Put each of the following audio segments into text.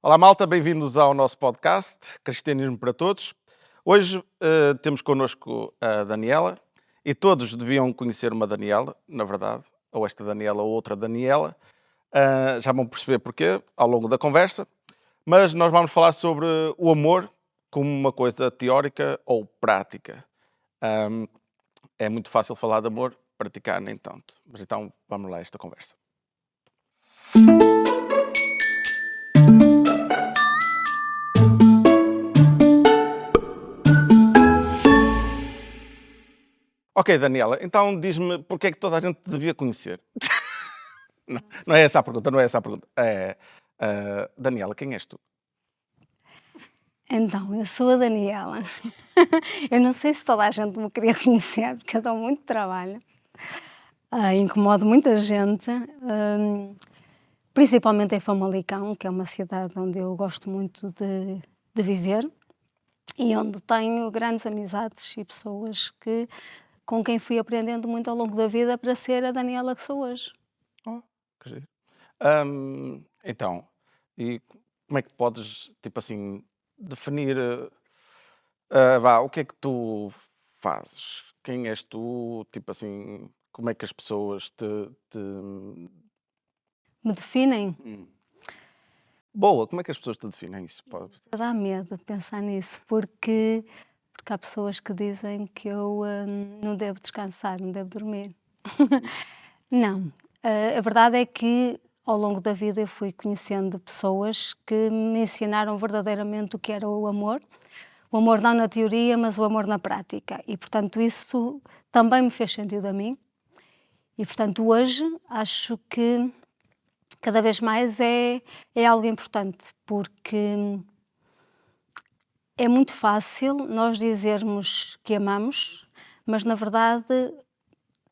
Olá malta, bem-vindos ao nosso podcast Cristianismo para Todos. Hoje temos connosco a Daniela e todos deviam conhecer uma Daniela, na verdade, ou esta Daniela ou outra Daniela. Já vão perceber porquê ao longo da conversa, mas nós vamos falar sobre o amor como uma coisa teórica ou prática. É muito fácil falar de amor, praticar nem tanto. Mas então vamos lá a esta conversa. Ok, Daniela, então diz-me porque é que toda a gente te devia conhecer. Não é essa a pergunta, não é essa a pergunta. Daniela, quem és tu? Então, eu sou a Daniela. Eu não sei se toda a gente me queria conhecer, porque eu dou muito trabalho. Incomodo muita gente, principalmente em Famalicão, que é uma cidade onde eu gosto muito de viver e onde tenho grandes amizades e pessoas com quem fui aprendendo muito ao longo da vida para ser a Daniela que sou hoje. Oh, que giro. Então, e como é que podes, tipo assim, definir, o que é que tu fazes? Quem és tu? Tipo assim, como é que as pessoas te... Me definem? Boa, como é que as pessoas te definem isso? Dá medo pensar nisso, porque há pessoas que dizem que eu não devo descansar, não devo dormir. Não, a verdade é que ao longo da vida eu fui conhecendo pessoas que me ensinaram verdadeiramente o que era o amor não na teoria, mas o amor na prática. E, portanto, isso também me fez sentido a mim. E, portanto, hoje acho que cada vez mais é algo importante, porque é muito fácil nós dizermos que amamos, mas na verdade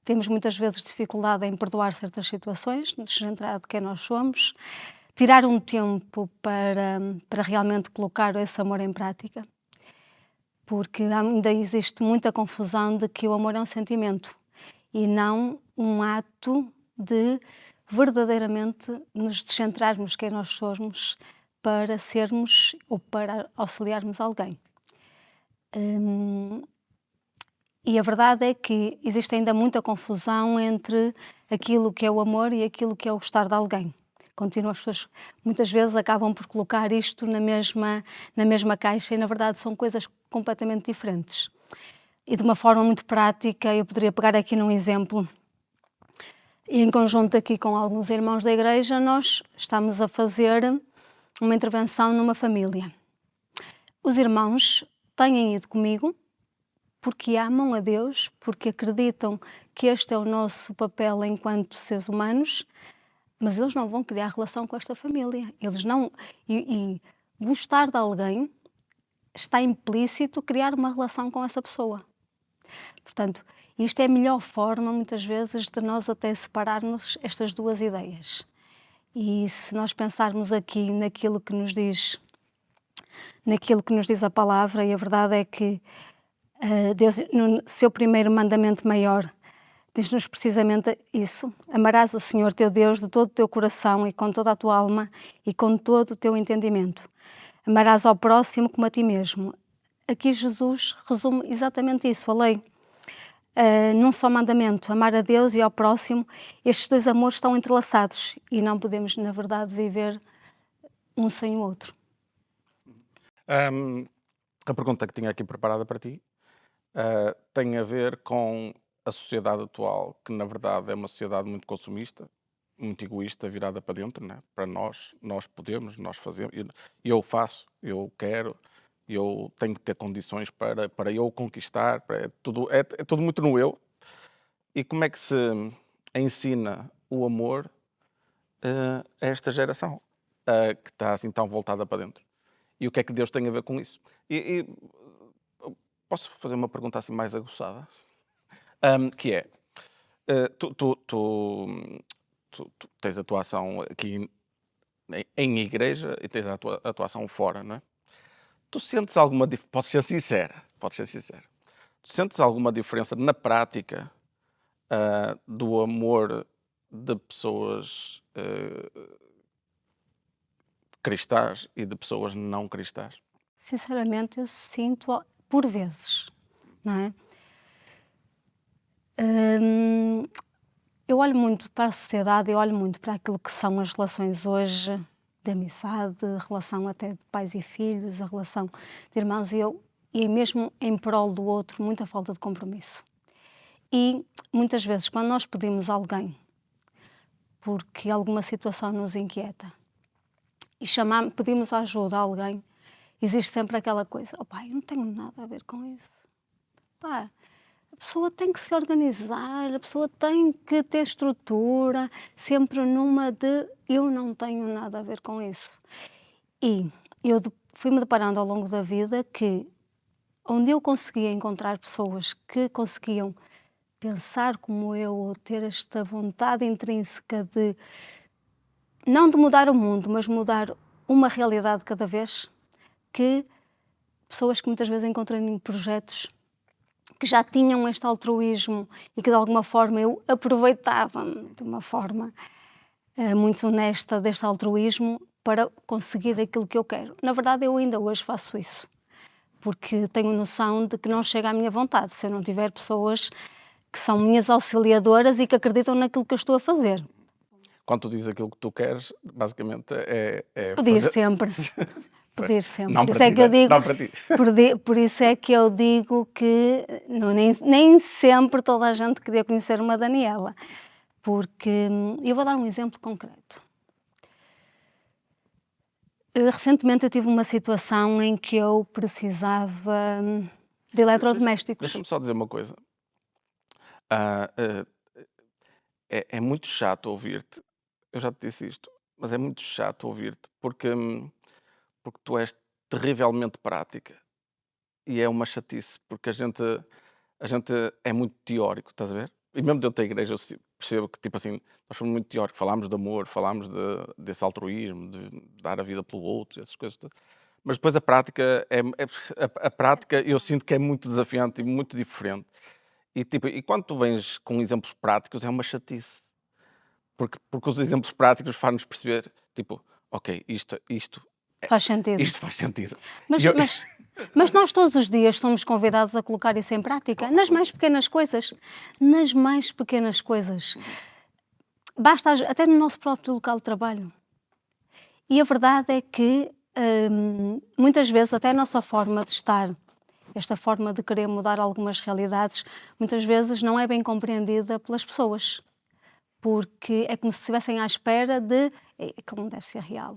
temos muitas vezes dificuldade em perdoar certas situações, descentrar de quem nós somos, tirar um tempo para realmente colocar esse amor em prática, porque ainda existe muita confusão de que o amor é um sentimento e não um ato de verdadeiramente nos descentrarmos de quem nós somos para sermos ou para auxiliarmos alguém. E a verdade é que existe ainda muita confusão entre aquilo que é o amor e aquilo que é o gostar de alguém. As pessoas muitas vezes acabam por colocar isto na mesma caixa e na verdade são coisas completamente diferentes. E de uma forma muito prática, eu poderia pegar aqui num exemplo. E em conjunto aqui com alguns irmãos da igreja, nós estamos a fazer uma intervenção numa família. Os irmãos têm ido comigo porque amam a Deus, porque acreditam que este é o nosso papel enquanto seres humanos, mas eles não vão criar relação com esta família. Eles não... E gostar de alguém está implícito criar uma relação com essa pessoa. Portanto, isto é a melhor forma, muitas vezes, de nós até separarmos estas duas ideias. E se nós pensarmos aqui naquilo que nos diz a palavra, e a verdade é que Deus, no seu primeiro mandamento maior, diz-nos precisamente isso: amarás o Senhor teu Deus de todo o teu coração e com toda a tua alma e com todo o teu entendimento. Amarás ao próximo como a ti mesmo. Aqui Jesus resume exatamente isso, a lei. Num só mandamento, amar a Deus e ao próximo, estes dois amores estão entrelaçados e não podemos, na verdade, viver um sem o outro. A pergunta que tinha aqui preparada para ti tem a ver com a sociedade atual, que na verdade é uma sociedade muito consumista, muito egoísta, virada para dentro, né? Para nós podemos, nós fazemos, eu faço, eu quero, eu tenho que ter condições para eu conquistar, é tudo muito no eu. E como é que se ensina o amor a esta geração que está assim tão voltada para dentro? E o que é que Deus tem a ver com isso? E posso fazer uma pergunta assim mais aguçada? Que é, tu tens atuação aqui em igreja e tens a tua atuação fora, não é? Tu sentes alguma diferença? Podes ser sincera. Tu sentes alguma diferença na prática do amor de pessoas cristãs e de pessoas não cristãs? Sinceramente, eu sinto por vezes, não é? Hum, eu olho muito para a sociedade, eu olho muito para aquilo que são as relações hoje, de amizade, relação até de pais e filhos, a relação de irmãos, e mesmo em prol do outro, muita falta de compromisso. E muitas vezes, quando nós pedimos a alguém porque alguma situação nos inquieta e pedimos ajuda a alguém, existe sempre aquela coisa: opá, eu não tenho nada a ver com isso. Pá, a pessoa tem que se organizar, a pessoa tem que ter estrutura, sempre numa de eu não tenho nada a ver com isso. E eu fui-me deparando ao longo da vida que onde eu conseguia encontrar pessoas que conseguiam pensar como eu ou ter esta vontade intrínseca de não de mudar o mundo, mas mudar uma realidade de cada vez, que pessoas que muitas vezes encontro em projetos que já tinham este altruísmo e que de alguma forma eu aproveitava-me de uma forma muito honesta deste altruísmo para conseguir aquilo que eu quero. Na verdade, eu ainda hoje faço isso, porque tenho noção de que não chega à minha vontade se eu não tiver pessoas que são minhas auxiliadoras e que acreditam naquilo que eu estou a fazer. Quando tu dizes aquilo que tu queres, basicamente é Pedir fazer... sempre. Certo. Pedir sempre. Não Por para isso é ti, que eu digo, não para ti. por isso é que eu digo que nem sempre toda a gente queria conhecer uma Daniela, porque eu vou dar um exemplo concreto. Recentemente eu tive uma situação em que eu precisava de eletrodomésticos. Deixa-me só dizer uma coisa. Ah, é muito chato ouvir-te. Eu já te disse isto, mas é muito chato ouvir-te porque tu és terrivelmente prática e é uma chatice, porque a gente é muito teórico, estás a ver? E mesmo dentro da igreja percebo que, tipo assim, nós somos muito teóricos, falámos de amor, falámos desse altruísmo, de dar a vida pelo outro, essas coisas todas. Mas depois a prática, a prática eu sinto que é muito desafiante e muito diferente. E quando tu vens com exemplos práticos, é uma chatice. Porque os exemplos práticos fazem-nos perceber, tipo, ok, Faz sentido. isto faz sentido. Mas, E eu- mas, mas nós todos os dias somos convidados a colocar isso em prática, nas mais pequenas coisas. Nas mais pequenas coisas. Basta, até no nosso próprio local de trabalho. E a verdade é que, muitas vezes, até a nossa forma de estar, esta forma de querer mudar algumas realidades, muitas vezes não é bem compreendida pelas pessoas. Porque é como se estivessem à espera de aquilo não deve ser real.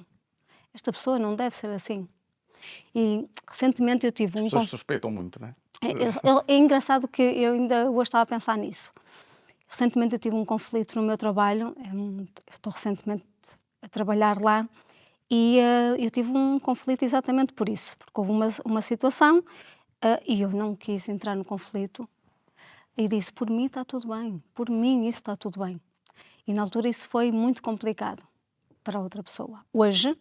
Esta pessoa não deve ser assim. E recentemente eu tive As um pessoas suspeitam muito, não é? é engraçado que eu ainda hoje estava a pensar nisso. Recentemente eu tive um conflito no meu trabalho, eu estou recentemente a trabalhar lá, e eu tive um conflito exatamente por isso, porque houve uma situação e eu não quis entrar no conflito e disse: por mim está tudo bem, por mim isso está tudo bem. E na altura isso foi muito complicado para outra pessoa. Hoje,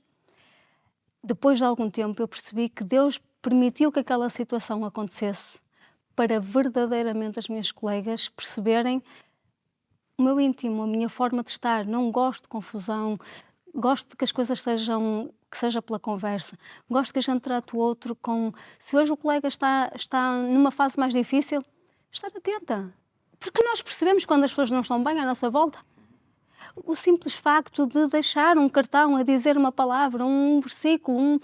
depois de algum tempo, eu percebi que Deus permitiu que aquela situação acontecesse para verdadeiramente as minhas colegas perceberem o meu íntimo, a minha forma de estar. Não gosto de confusão, gosto de que as coisas que seja pela conversa, gosto que a gente trate o outro com... Se hoje o colega está numa fase mais difícil, estar atenta. Porque nós percebemos quando as pessoas não estão bem à nossa volta. O simples facto de deixar um cartão a dizer uma palavra, um versículo,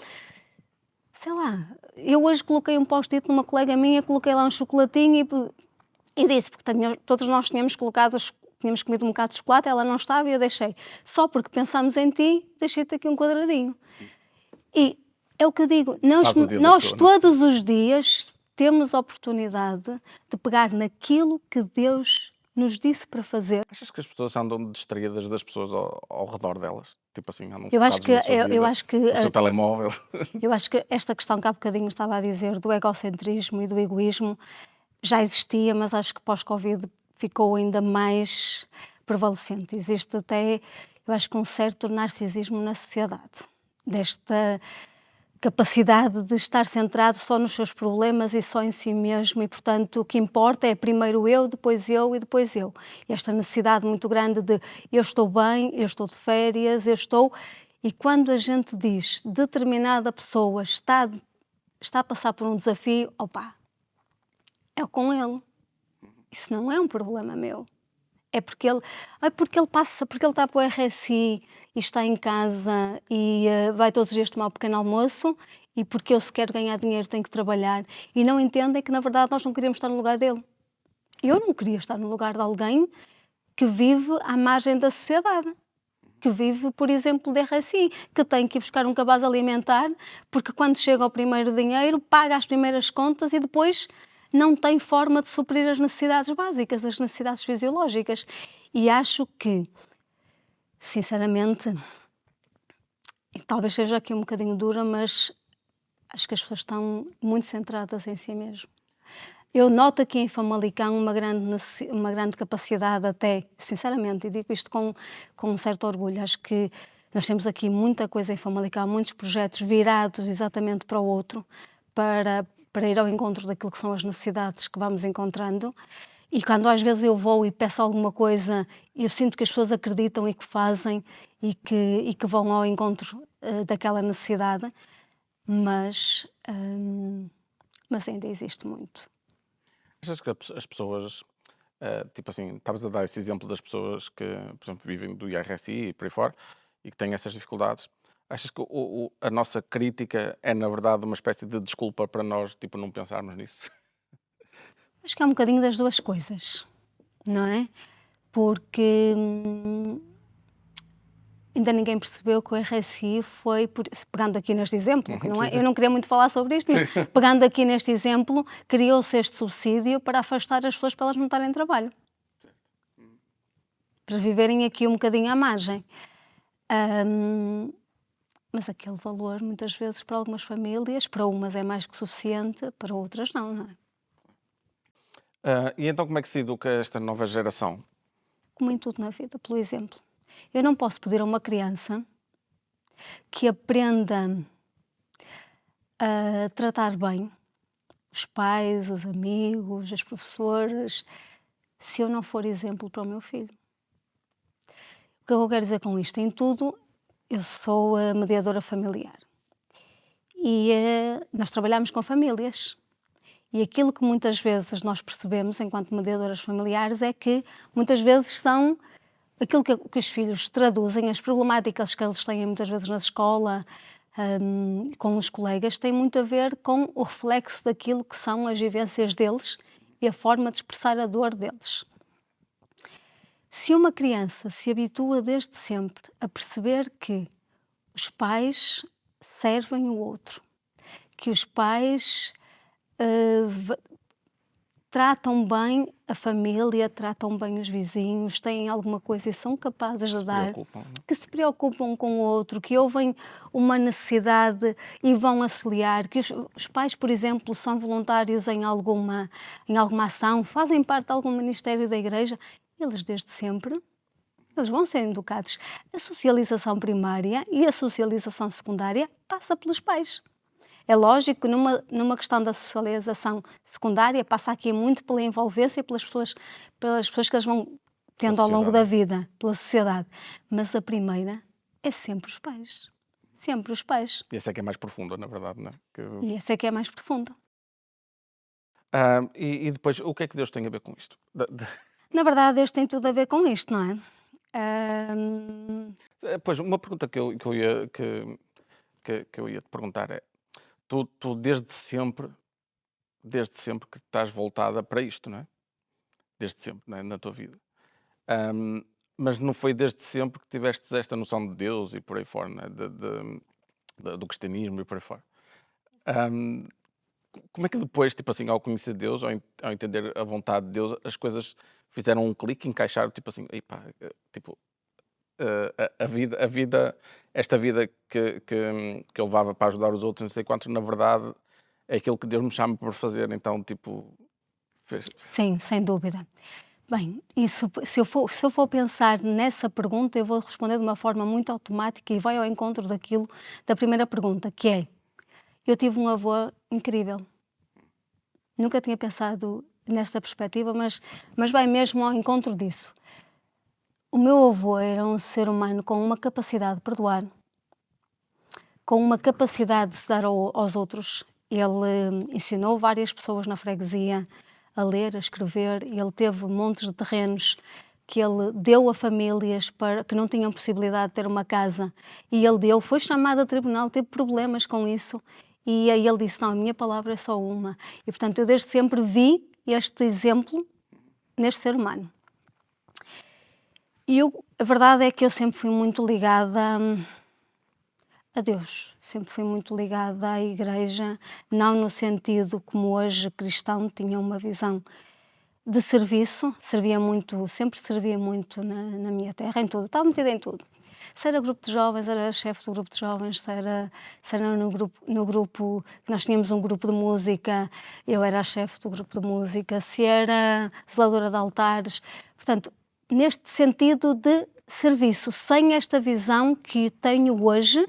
sei lá, eu hoje coloquei um post-it numa colega minha, coloquei lá um chocolatinho e disse, porque todos nós tínhamos comido um bocado de chocolate, ela não estava e eu deixei. Só porque pensámos em ti, deixei-te aqui um quadradinho. E é o que eu digo, Faz o dia da nós pessoa, não é? todos os dias temos a oportunidade de pegar naquilo que Deus nos disse para fazer. Achas que as pessoas andam distraídas das pessoas ao redor delas? Tipo assim, andam Eu acho focados que, na sua vida, eu acho que no seu telemóvel? Eu acho que esta questão que há bocadinho estava a dizer do egocentrismo e do egoísmo já existia, mas acho que pós-Covid ficou ainda mais prevalecente. Existe até, eu acho que um certo narcisismo na sociedade, desta capacidade de estar centrado só nos seus problemas e só em si mesmo e, portanto, o que importa é primeiro eu, depois eu e depois eu. Esta necessidade muito grande de eu estou bem, eu estou de férias, eu estou... E quando a gente diz determinada pessoa está a passar por um desafio, opa, é com ele. Isso não é um problema meu. Porque ele está para o RSI e está em casa e vai todos os dias tomar um pequeno almoço e porque eu se quero ganhar dinheiro tenho que trabalhar e não entendem que na verdade nós não queríamos estar no lugar dele. Eu não queria estar no lugar de alguém que vive à margem da sociedade, que vive, por exemplo, de RSI, que tem que ir buscar um cabaz alimentar porque quando chega ao primeiro dinheiro paga as primeiras contas e depois não tem forma de suprir as necessidades básicas, as necessidades fisiológicas. E acho que, sinceramente, e talvez seja aqui um bocadinho dura, mas acho que as pessoas estão muito centradas em si mesmo. Eu noto aqui em Famalicão uma grande capacidade até, sinceramente, e digo isto com um certo orgulho, acho que nós temos aqui muita coisa em Famalicão, muitos projetos virados exatamente para o outro, para ir ao encontro daquilo que são as necessidades que vamos encontrando. E quando às vezes eu vou e peço alguma coisa, eu sinto que as pessoas acreditam e que fazem e que vão ao encontro daquela necessidade, mas ainda existe muito. Achas que as pessoas, tipo assim, estavas a dar esse exemplo das pessoas que, por exemplo, vivem do IRSI e por aí fora e que têm essas dificuldades. Achas que a nossa crítica é, na verdade, uma espécie de desculpa para nós, tipo, não pensarmos nisso? Acho que é um bocadinho das duas coisas, não é? Porque ainda ninguém percebeu que o RSI foi, pegando aqui neste exemplo, que não é, Sim, sim. eu não queria muito falar sobre isto, mas Sim. pegando aqui neste exemplo, criou-se este subsídio para afastar as pessoas para elas não estarem trabalho, para viverem aqui um bocadinho à margem. Mas aquele valor, muitas vezes, para algumas famílias, para umas é mais que suficiente, para outras não é? E então como é que se educa esta nova geração? Como em tudo na vida, pelo exemplo. Eu não posso pedir a uma criança que aprenda a tratar bem os pais, os amigos, as professoras, se eu não for exemplo para o meu filho. O que eu quero dizer com isto? Em tudo, eu sou a mediadora familiar e nós trabalhamos com famílias. E aquilo que muitas vezes nós percebemos enquanto mediadoras familiares é que muitas vezes são aquilo que os filhos traduzem, as problemáticas que eles têm muitas vezes na escola, com os colegas, tem muito a ver com o reflexo daquilo que são as vivências deles e a forma de expressar a dor deles. Se uma criança se habitua desde sempre a perceber que os pais servem o outro, que os pais tratam bem a família, tratam bem os vizinhos, têm alguma coisa e são capazes de dar, que se preocupam com o outro, que ouvem uma necessidade e vão auxiliar, que os pais, por exemplo, são voluntários em alguma ação, fazem parte de algum ministério da igreja, eles desde sempre, eles vão ser educados. A socialização primária e a socialização secundária passa pelos pais. É lógico que numa questão da socialização secundária passa aqui muito pela envolvência e pelas pessoas que eles vão tendo ao longo da vida, pela sociedade. Mas a primeira é sempre os pais. Sempre os pais. E essa é que é mais profunda, na verdade, não é? E essa é que é mais profunda. E depois, o que é que Deus tem a ver com isto? Na verdade, Deus tem tudo a ver com isto, não é? Pois, uma pergunta que eu ia te perguntar é, tu desde sempre que estás voltada para isto, não é? Desde sempre, não é? Na tua vida. Mas não foi desde sempre que tiveste esta noção de Deus e por aí fora, não é? Do cristianismo e por aí fora. Como é que depois, tipo assim, ao conhecer Deus, ao entender a vontade de Deus, as coisas fizeram um clique, encaixaram, tipo assim, epá, tipo, a vida, esta vida que eu levava para ajudar os outros, não sei quantos, na verdade, é aquilo que Deus me chama para fazer, então, tipo, fez. Sim, sem dúvida. Bem, isso, se eu for pensar nessa pergunta, eu vou responder de uma forma muito automática e vai ao encontro da primeira pergunta, que é, eu tive um avô incrível. Nunca tinha pensado nesta perspectiva, mas vai mesmo ao encontro disso. O meu avô era um ser humano com uma capacidade de perdoar, com uma capacidade de se dar aos outros. Ele ensinou várias pessoas na freguesia a ler, a escrever, e ele teve montes de terrenos que ele deu a famílias que não tinham possibilidade de ter uma casa, e ele deu, foi chamado a tribunal, teve problemas com isso, e aí ele disse, não, a minha palavra é só uma. E portanto eu desde sempre vi este exemplo neste ser humano. E a verdade é que eu sempre fui muito ligada a Deus, sempre fui muito ligada à igreja, não no sentido como hoje cristão, tinha uma visão de serviço, sempre servia muito na minha terra, em tudo, estava metida em tudo. Se era grupo de jovens, era chefe do grupo de jovens, se era no grupo, nós tínhamos um grupo de música, eu era a chefe do grupo de música, se era zeladora de altares, portanto, neste sentido de serviço, sem esta visão que tenho hoje,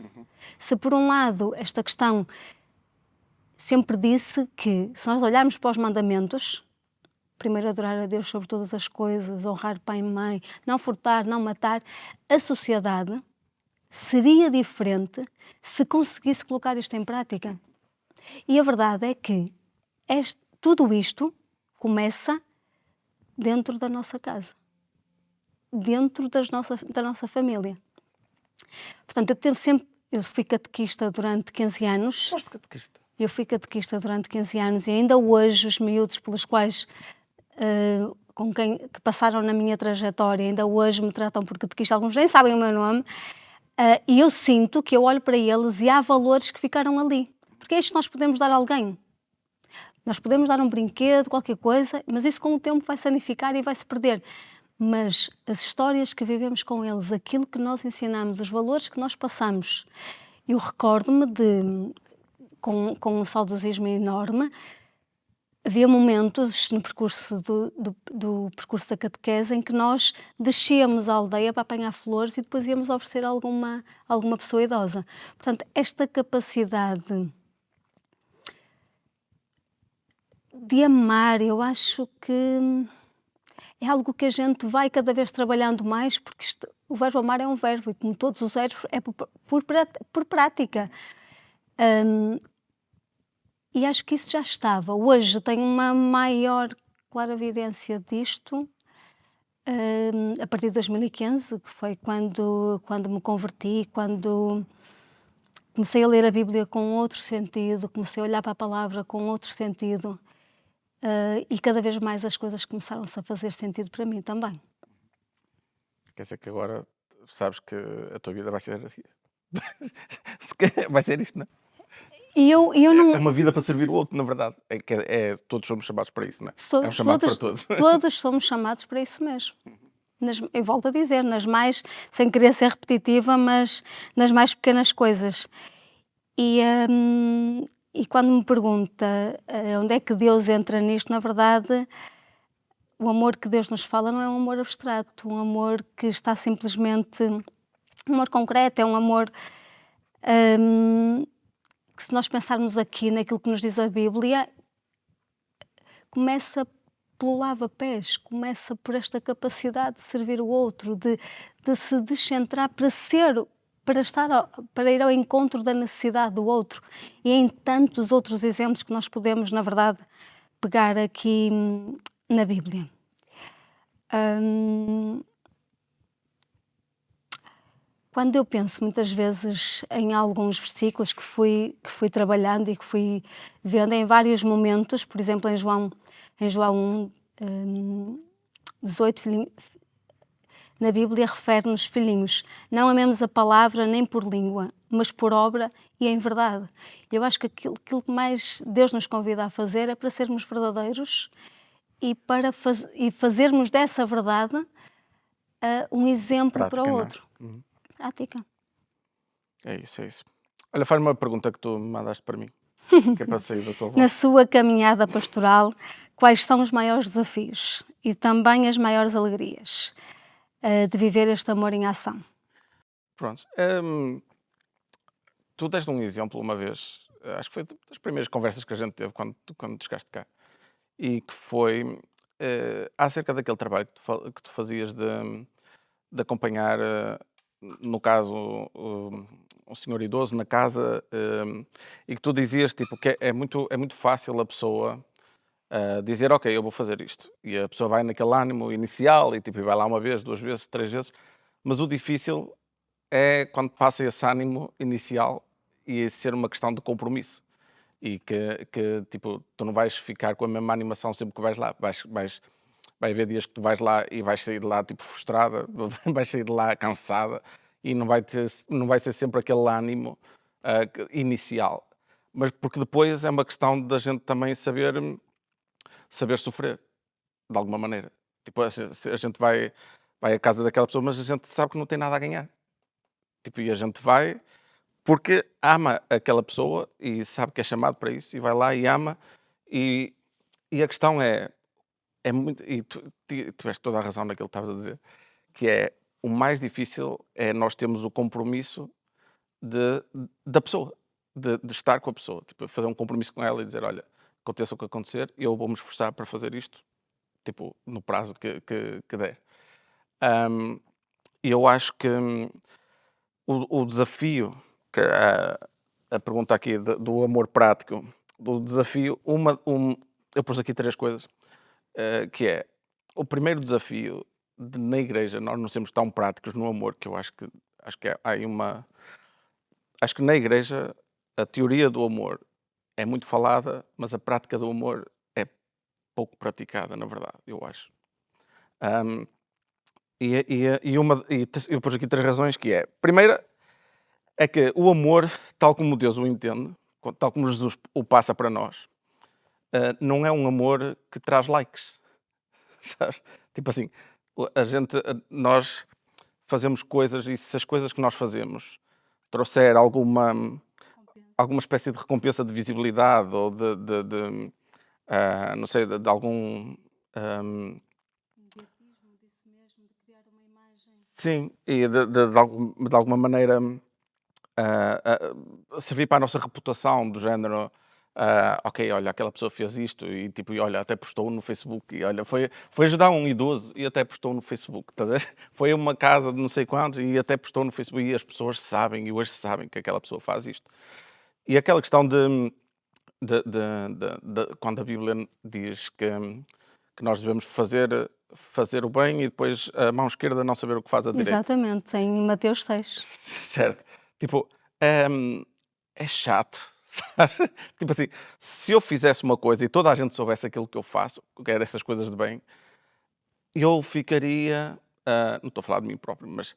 se por um lado esta questão, sempre disse que se nós olharmos para os mandamentos, primeiro adorar a Deus sobre todas as coisas, honrar pai e mãe, não furtar, não matar, a sociedade seria diferente se conseguisse colocar isto em prática. E a verdade é que tudo isto começa dentro da nossa casa, dentro da nossa família. Portanto, eu fui catequista durante 15 anos. Foste catequista? Eu fui catequista durante 15 anos e ainda hoje os miúdos pelos quais que passaram na minha trajetória, ainda hoje me tratam por catequista, alguns nem sabem o meu nome, e eu sinto que eu olho para eles e há valores que ficaram ali. Porque é isto que nós podemos dar a alguém. Nós podemos dar um brinquedo, qualquer coisa, mas isso com o tempo vai se sanificar e vai se perder. Mas as histórias que vivemos com eles, aquilo que nós ensinamos, os valores que nós passamos, eu recordo-me com um saudosismo enorme, havia momentos no percurso do percurso da catequese em que nós descíamos à aldeia para apanhar flores e depois íamos oferecer a alguma pessoa idosa. Portanto, esta capacidade de amar, eu acho que é algo que a gente vai cada vez trabalhando mais, porque o verbo amar é um verbo e, como todos os verbos, é por prática. E acho que isso já estava. Hoje tenho uma maior clarividência disto, a partir de 2015, que foi quando me converti, quando comecei a ler a Bíblia com outro sentido, comecei a olhar para a palavra com outro sentido, e cada vez mais as coisas começaram-se a fazer sentido para mim também. Quer dizer que agora sabes que a tua vida vai ser assim. Vai ser isto, não é? E eu É não... uma vida para servir o outro, na verdade. Todos somos chamados para isso, não é? É um chamado para todos. Todos somos chamados para isso mesmo. Eu volto a dizer, sem querer ser repetitiva, mas nas mais pequenas coisas. E quando me pergunta onde é que Deus entra nisto, na verdade, o amor que Deus nos fala não é um amor abstrato, um amor que está simplesmente... Um amor concreto, é um amor que, se nós pensarmos aqui naquilo que nos diz a Bíblia, começa pelo lava-pés, começa por esta capacidade de servir o outro, de se descentrar para ir ao encontro da necessidade do outro. E em tantos outros exemplos que nós podemos, na verdade, pegar aqui na Bíblia. Quando eu penso muitas vezes em alguns versículos que fui trabalhando e que fui vendo em vários momentos, por exemplo, em João 18, na Bíblia refere-nos, filhinhos, não amemos a palavra nem por língua, mas por obra e em verdade. Eu acho que aquilo que mais Deus nos convida a fazer é para sermos verdadeiros e fazermos dessa verdade um exemplo Prática, para o não é? outro. Prática. É isso. Olha, faz uma pergunta que tu me mandaste para mim, que é para sair da tua voz. Na sua caminhada pastoral, quais são os maiores desafios e também as maiores alegrias de viver este amor em ação? Pronto. Tu deste um exemplo uma vez, acho que foi das primeiras conversas que a gente teve quando tu chegaste cá, e que foi acerca daquele trabalho que tu fazias de acompanhar no caso, um senhor idoso na casa, e que tu dizias, tipo, que é muito fácil a pessoa dizer, ok, eu vou fazer isto. E a pessoa vai naquele ânimo inicial e tipo, vai lá uma vez, duas vezes, três vezes. Mas o difícil é quando passa esse ânimo inicial e ser uma questão de compromisso. E que tipo, tu não vais ficar com a mesma animação sempre que vais lá. Vai haver dias que tu vais lá e vais sair de lá tipo frustrada, vais sair de lá cansada e não vai ser sempre aquele ânimo inicial. Mas porque depois é uma questão da gente também saber sofrer, de alguma maneira. Tipo, a gente vai à casa daquela pessoa, mas a gente sabe que não tem nada a ganhar. Tipo, e a gente vai porque ama aquela pessoa e sabe que é chamado para isso e vai lá e ama. E, e a questão é muito. E tu tiveste toda a razão naquilo que estavas a dizer, que é o mais difícil é nós termos o compromisso de, da pessoa, de estar com a pessoa, tipo, fazer um compromisso com ela e dizer: olha, aconteça o que acontecer, eu vou me esforçar para fazer isto, tipo, no prazo que der. E eu acho que o desafio, que a pergunta aqui do amor prático, do desafio, eu pus aqui três coisas, que é, o primeiro desafio na igreja, nós não sermos tão práticos no amor, que eu acho que há aí acho que na igreja a teoria do amor é muito falada, mas a prática do amor é pouco praticada, na verdade, eu acho. Ahm, eu pus aqui três razões que é, primeira é que o amor, tal como Deus o entende, tal como Jesus o passa para nós, não é um amor que traz likes, sabes? Tipo assim, nós fazemos coisas e se as coisas que nós fazemos trouxer alguma espécie de recompensa de visibilidade ou não sei, de algum. ahm, Mediatismo disso mesmo, de criar uma imagem. sim, e de alguma maneira servir para a nossa reputação, do género. Ok, olha, aquela pessoa fez isto e tipo, e olha, até postou no Facebook e olha, foi ajudar um idoso e até postou no Facebook, tá a ver? Foi a uma casa de não sei quantos e até postou no Facebook e as pessoas sabem e hoje sabem que aquela pessoa faz isto. E aquela questão quando a Bíblia diz que nós devemos fazer o bem e depois a mão esquerda não saber o que faz a direita. Exatamente, em Mateus 6. Certo. Tipo, é chato, sabes? Tipo assim, se eu fizesse uma coisa e toda a gente soubesse aquilo que eu faço, que é dessas coisas de bem, eu ficaria, não estou a falar de mim próprio, mas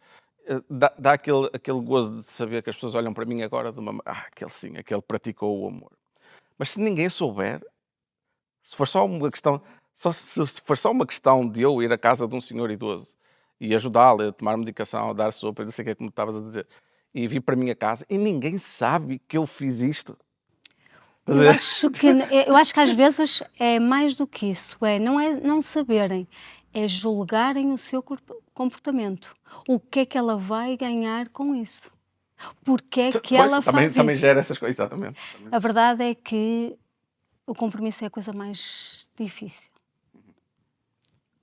dá aquele gozo de saber que as pessoas olham para mim agora de uma aquele sim, aquele praticou o amor. Mas se ninguém souber, se for só uma questão, se for só uma questão de eu ir à casa de um senhor idoso e ajudá-lo a tomar medicação, a dar sopa, não sei o que é como estavas a dizer, e vir para a minha casa e ninguém sabe que eu fiz isto. Estás a Eu ver? acho que eu acho que às vezes é mais do que isso, não é não saberem, é julgarem o seu comportamento. O que é que ela vai ganhar com isso? Porque é que Pois, ela faz também isso? gera essas coisas, exatamente. A verdade é que o compromisso é a coisa mais difícil.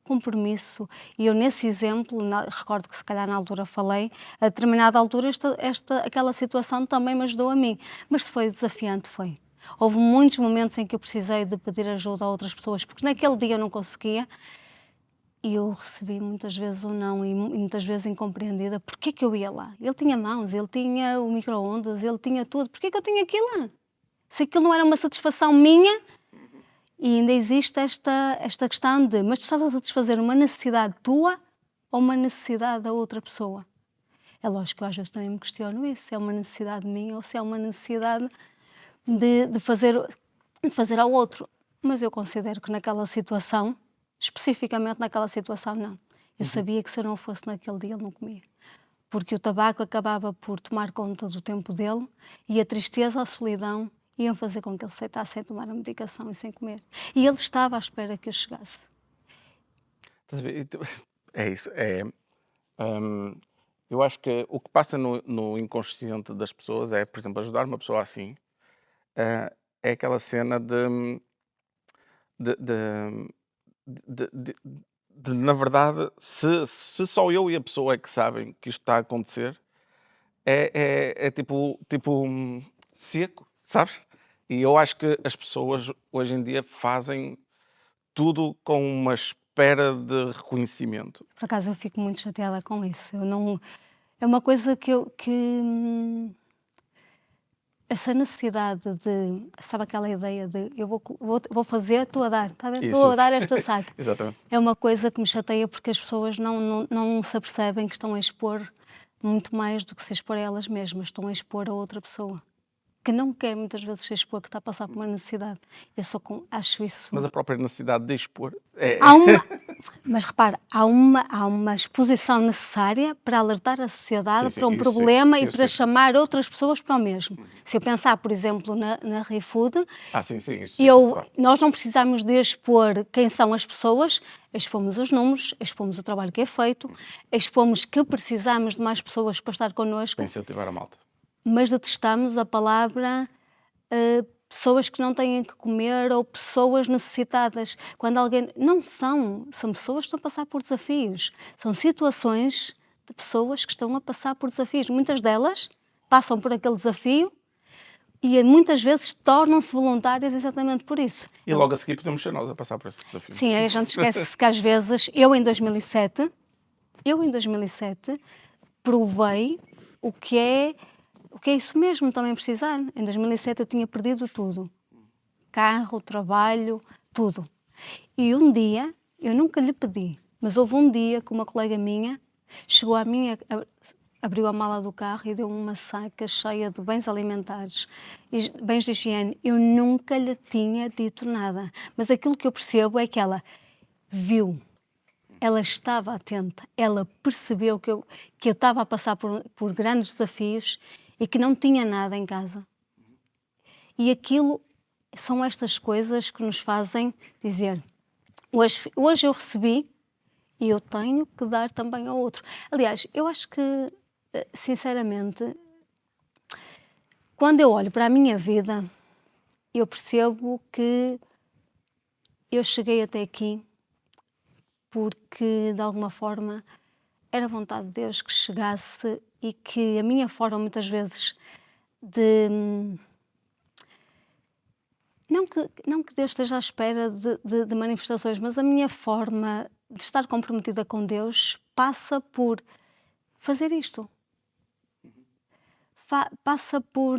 Compromisso, e eu nesse exemplo, recordo que se calhar na altura falei, a determinada altura aquela situação também me ajudou a mim, mas foi desafiante, foi. Houve muitos momentos em que eu precisei de pedir ajuda a outras pessoas, porque naquele dia eu não conseguia, e eu recebi muitas vezes o não, e muitas vezes incompreendida, porque é que eu ia lá? Ele tinha mãos, ele tinha o micro-ondas, ele tinha tudo, porque é que eu tinha aquilo lá? Se aquilo não era uma satisfação minha, e ainda existe esta questão de, mas tu estás a satisfazer uma necessidade tua ou uma necessidade da outra pessoa? É lógico que eu às vezes também me questiono isso, se é uma necessidade minha ou se é uma necessidade de fazer ao outro. Mas eu considero que naquela situação, especificamente naquela situação, não. Eu Uhum. sabia que se eu não fosse naquele dia, ele não comia. Porque o tabaco acabava por tomar conta do tempo dele e a tristeza, a solidão iam fazer com que ele aceitasse sem tomar a medicação e sem comer. E ele estava à espera que eu chegasse. Estás a ver? É isso. Eu acho que o que passa no inconsciente das pessoas é, por exemplo, ajudar uma pessoa assim, é aquela cena de, de, de, de- na verdade, se só eu e a pessoa é que sabem que isto está a acontecer, é tipo seco, sabes? E eu acho que as pessoas hoje em dia fazem tudo com uma espera de reconhecimento. Por acaso eu fico muito chateada com isso. Eu não é uma coisa essa necessidade de sabe aquela ideia de eu vou fazer, estou a dar, está a ver? Estou a Isso, dar esta saga. exatamente. É uma coisa que me chateia porque as pessoas não se apercebem que estão a expor muito mais do que se expor a elas mesmas, estão a expor a outra pessoa, que não quer muitas vezes se expor, que está a passar por uma necessidade. Acho isso. Mas a própria necessidade de expor é. Há uma, mas repara, há uma exposição necessária para alertar a Sim, sociedade sim, para um isso sim, problema e isso para sim. chamar outras pessoas para o mesmo. Se eu pensar, por exemplo, na ReFood, Sim, sim, isso sim, claro. nós não precisamos de expor quem são as pessoas, expomos os números, expomos o trabalho que é feito, expomos que precisamos de mais pessoas para estar connosco, Para incentivar a malta. mas detestamos a palavra pessoas que não têm que comer ou pessoas necessitadas. Quando alguém. Não são pessoas que estão a passar por desafios. São situações de pessoas que estão a passar por desafios. Muitas delas passam por aquele desafio e muitas vezes tornam-se voluntárias exatamente por isso. E logo a seguir podemos ser nós a passar por esse desafio. Sim, a gente esquece-se que às vezes, eu em 2007, provei o que é isso mesmo, também precisar. Em 2007 eu tinha perdido tudo. Carro, trabalho, tudo. E um dia, eu nunca lhe pedi, mas houve um dia que uma colega minha chegou a mim, abriu a mala do carro e deu-me uma saca cheia de bens alimentares e bens de higiene. Eu nunca lhe tinha dito nada, mas aquilo que eu percebo é que ela viu, ela estava atenta, ela percebeu que eu estava a passar por grandes desafios e que não tinha nada em casa. E aquilo são estas coisas que nos fazem dizer, hoje eu recebi e eu tenho que dar também ao outro. Aliás, eu acho que, sinceramente, quando eu olho para a minha vida, eu percebo que eu cheguei até aqui porque, de alguma forma, era vontade de Deus que chegasse e que a minha forma, muitas vezes, de... Não que Deus esteja à espera de manifestações, mas a minha forma de estar comprometida com Deus passa por fazer isto. Passa por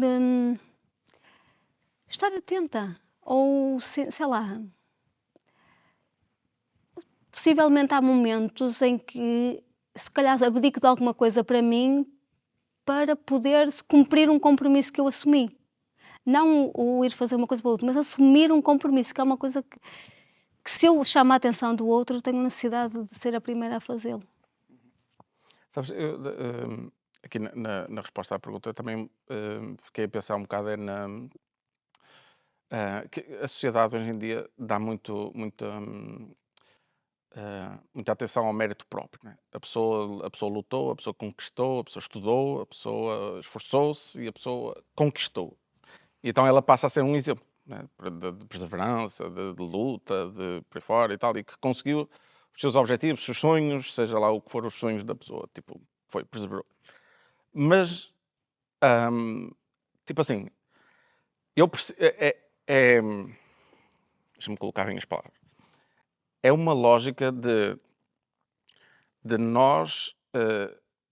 estar atenta. Ou, sei lá, possivelmente há momentos em que, se calhar, abdico de alguma coisa para mim para poder cumprir um compromisso que eu assumi. Não o ir fazer uma coisa para o outro, mas assumir um compromisso, que é uma coisa que se eu chamo a atenção do outro, tenho necessidade de ser a primeira a fazê-lo. Sabes, aqui na resposta à pergunta, eu também fiquei a pensar um bocado que a sociedade hoje em dia dá muita atenção ao mérito próprio. Né? A pessoa lutou, a pessoa conquistou, a pessoa estudou, a pessoa esforçou-se e a pessoa conquistou. E então ela passa a ser um exemplo, né? de perseverança, de luta, de por aí fora e tal, e que conseguiu os seus objetivos, os seus sonhos, seja lá o que for os sonhos da pessoa, tipo, perseverou. Mas, tipo assim, eu percebo, deixa-me colocar bem as palavras, é uma lógica de nós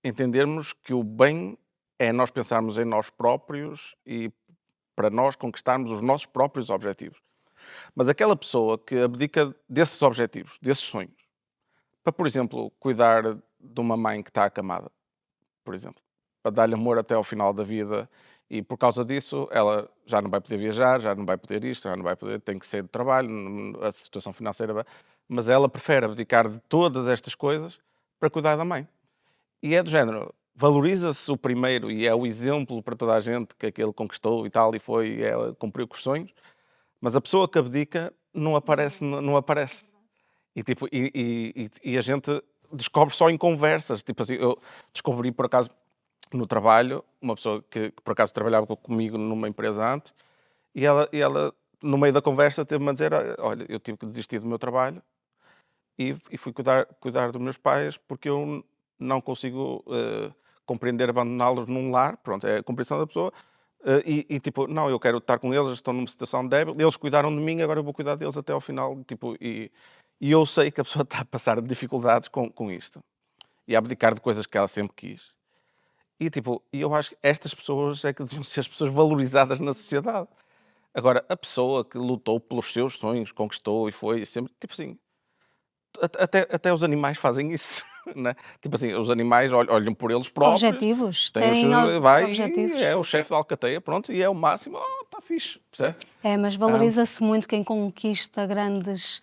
entendermos que o bem é nós pensarmos em nós próprios e para nós conquistarmos os nossos próprios objetivos. Mas aquela pessoa que abdica desses objetivos, desses sonhos, para, por exemplo, cuidar de uma mãe que está acamada, por exemplo, para dar-lhe amor até ao final da vida e por causa disso ela já não vai poder viajar, já não vai poder isto, já não vai poder, tem que sair do trabalho, a situação financeira, mas ela prefere abdicar de todas estas coisas para cuidar da mãe. E é do género, valoriza-se o primeiro e é o exemplo para toda a gente que aquele conquistou e tal, e cumpriu com os sonhos, mas a pessoa que abdica não aparece, não aparece. E, tipo, e a gente descobre só em conversas. Tipo assim, eu descobri por acaso no trabalho, uma pessoa que por acaso trabalhava comigo numa empresa antes, e ela no meio da conversa teve-me a dizer, olha, eu tive que desistir do meu trabalho e fui cuidar dos meus pais porque eu não consigo compreender abandoná-los num lar. Pronto, é a compreensão da pessoa. E tipo, não, eu quero estar com eles, eles estão numa situação débil, eles cuidaram de mim, agora eu vou cuidar deles até ao final. Tipo, e eu sei que a pessoa está a passar dificuldades com isto e a abdicar de coisas que ela sempre quis. E tipo, eu acho que estas pessoas é que deviam ser as pessoas valorizadas na sociedade. Agora, a pessoa que lutou pelos seus sonhos, conquistou e foi sempre, tipo assim, até os animais fazem isso, né? Tipo assim, os animais olham por eles próprios, Objetivos, têm os terem seus, vai e objetivos. é o chefe da alcateia, pronto, e é o máximo, está fixe, percebe? É, mas Ah, valoriza-se muito quem conquista grandes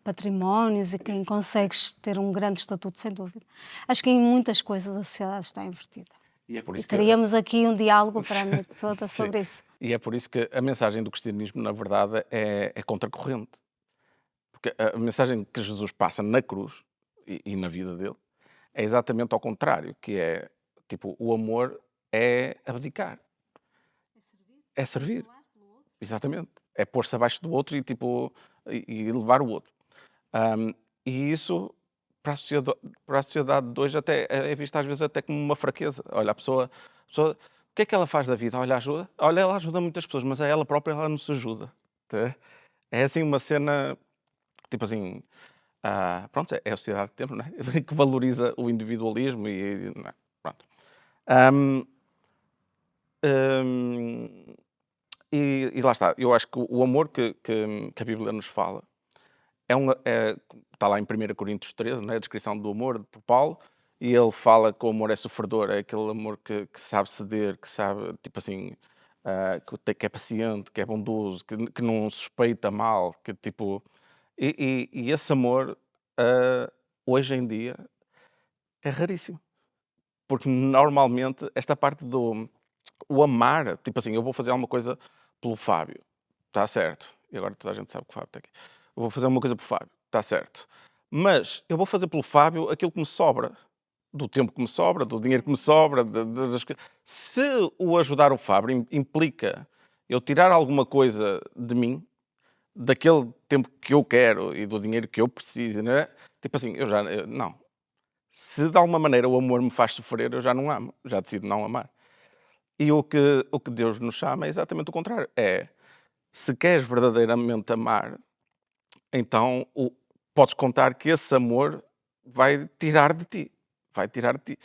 patrimónios e quem consegue ter um grande estatuto, sem dúvida. Acho que em muitas coisas a sociedade está invertida. e é por E isso que teríamos aqui um diálogo para a noite toda sim, sobre isso. e é por isso que a mensagem do cristianismo, na verdade, é contracorrente. Porque a mensagem que Jesus passa na cruz e na vida dele é exatamente ao contrário, que é, tipo, o amor é abdicar, é servir, exatamente. É pôr-se abaixo do outro e, tipo, e levar o outro. Ahm, e isso, para a sociedade de hoje, até é visto às vezes até como uma fraqueza. Olha, a pessoa, o que é que ela faz da vida? Olha, ajuda. Olha, ela ajuda muitas pessoas, mas a ela própria ela não se ajuda. Tá? É assim uma cena, tipo assim, pronto, é a sociedade que temos, né? Que valoriza o individualismo e, não é? Pronto. Ahm, ahm, e lá está, eu acho que o amor que a Bíblia nos fala está lá em 1 Coríntios 13, né, a descrição do amor por Paulo, e ele fala que o amor é sofredor, é aquele amor que sabe ceder, que sabe, tipo assim, que é paciente, que é bondoso, que não suspeita mal, que tipo. E esse amor, hoje em dia, é raríssimo. Porque normalmente esta parte do o amar, tipo assim, eu vou fazer alguma coisa pelo Fábio, está certo. E agora toda a gente sabe que o Fábio está aqui. Eu vou fazer uma coisa pelo Fábio, está certo. Mas eu vou fazer pelo Fábio aquilo que me sobra, do tempo que me sobra, do dinheiro que me sobra, se o ajudar o Fábio implica eu tirar alguma coisa de mim, daquele tempo que eu quero e do dinheiro que eu preciso, né? Tipo assim, não. Se de alguma maneira o amor me faz sofrer, eu já não amo, já decido não amar. E o que Deus nos chama é exatamente o contrário. É, se queres verdadeiramente amar, então podes contar que esse amor vai tirar de ti. Vai tirar de ti.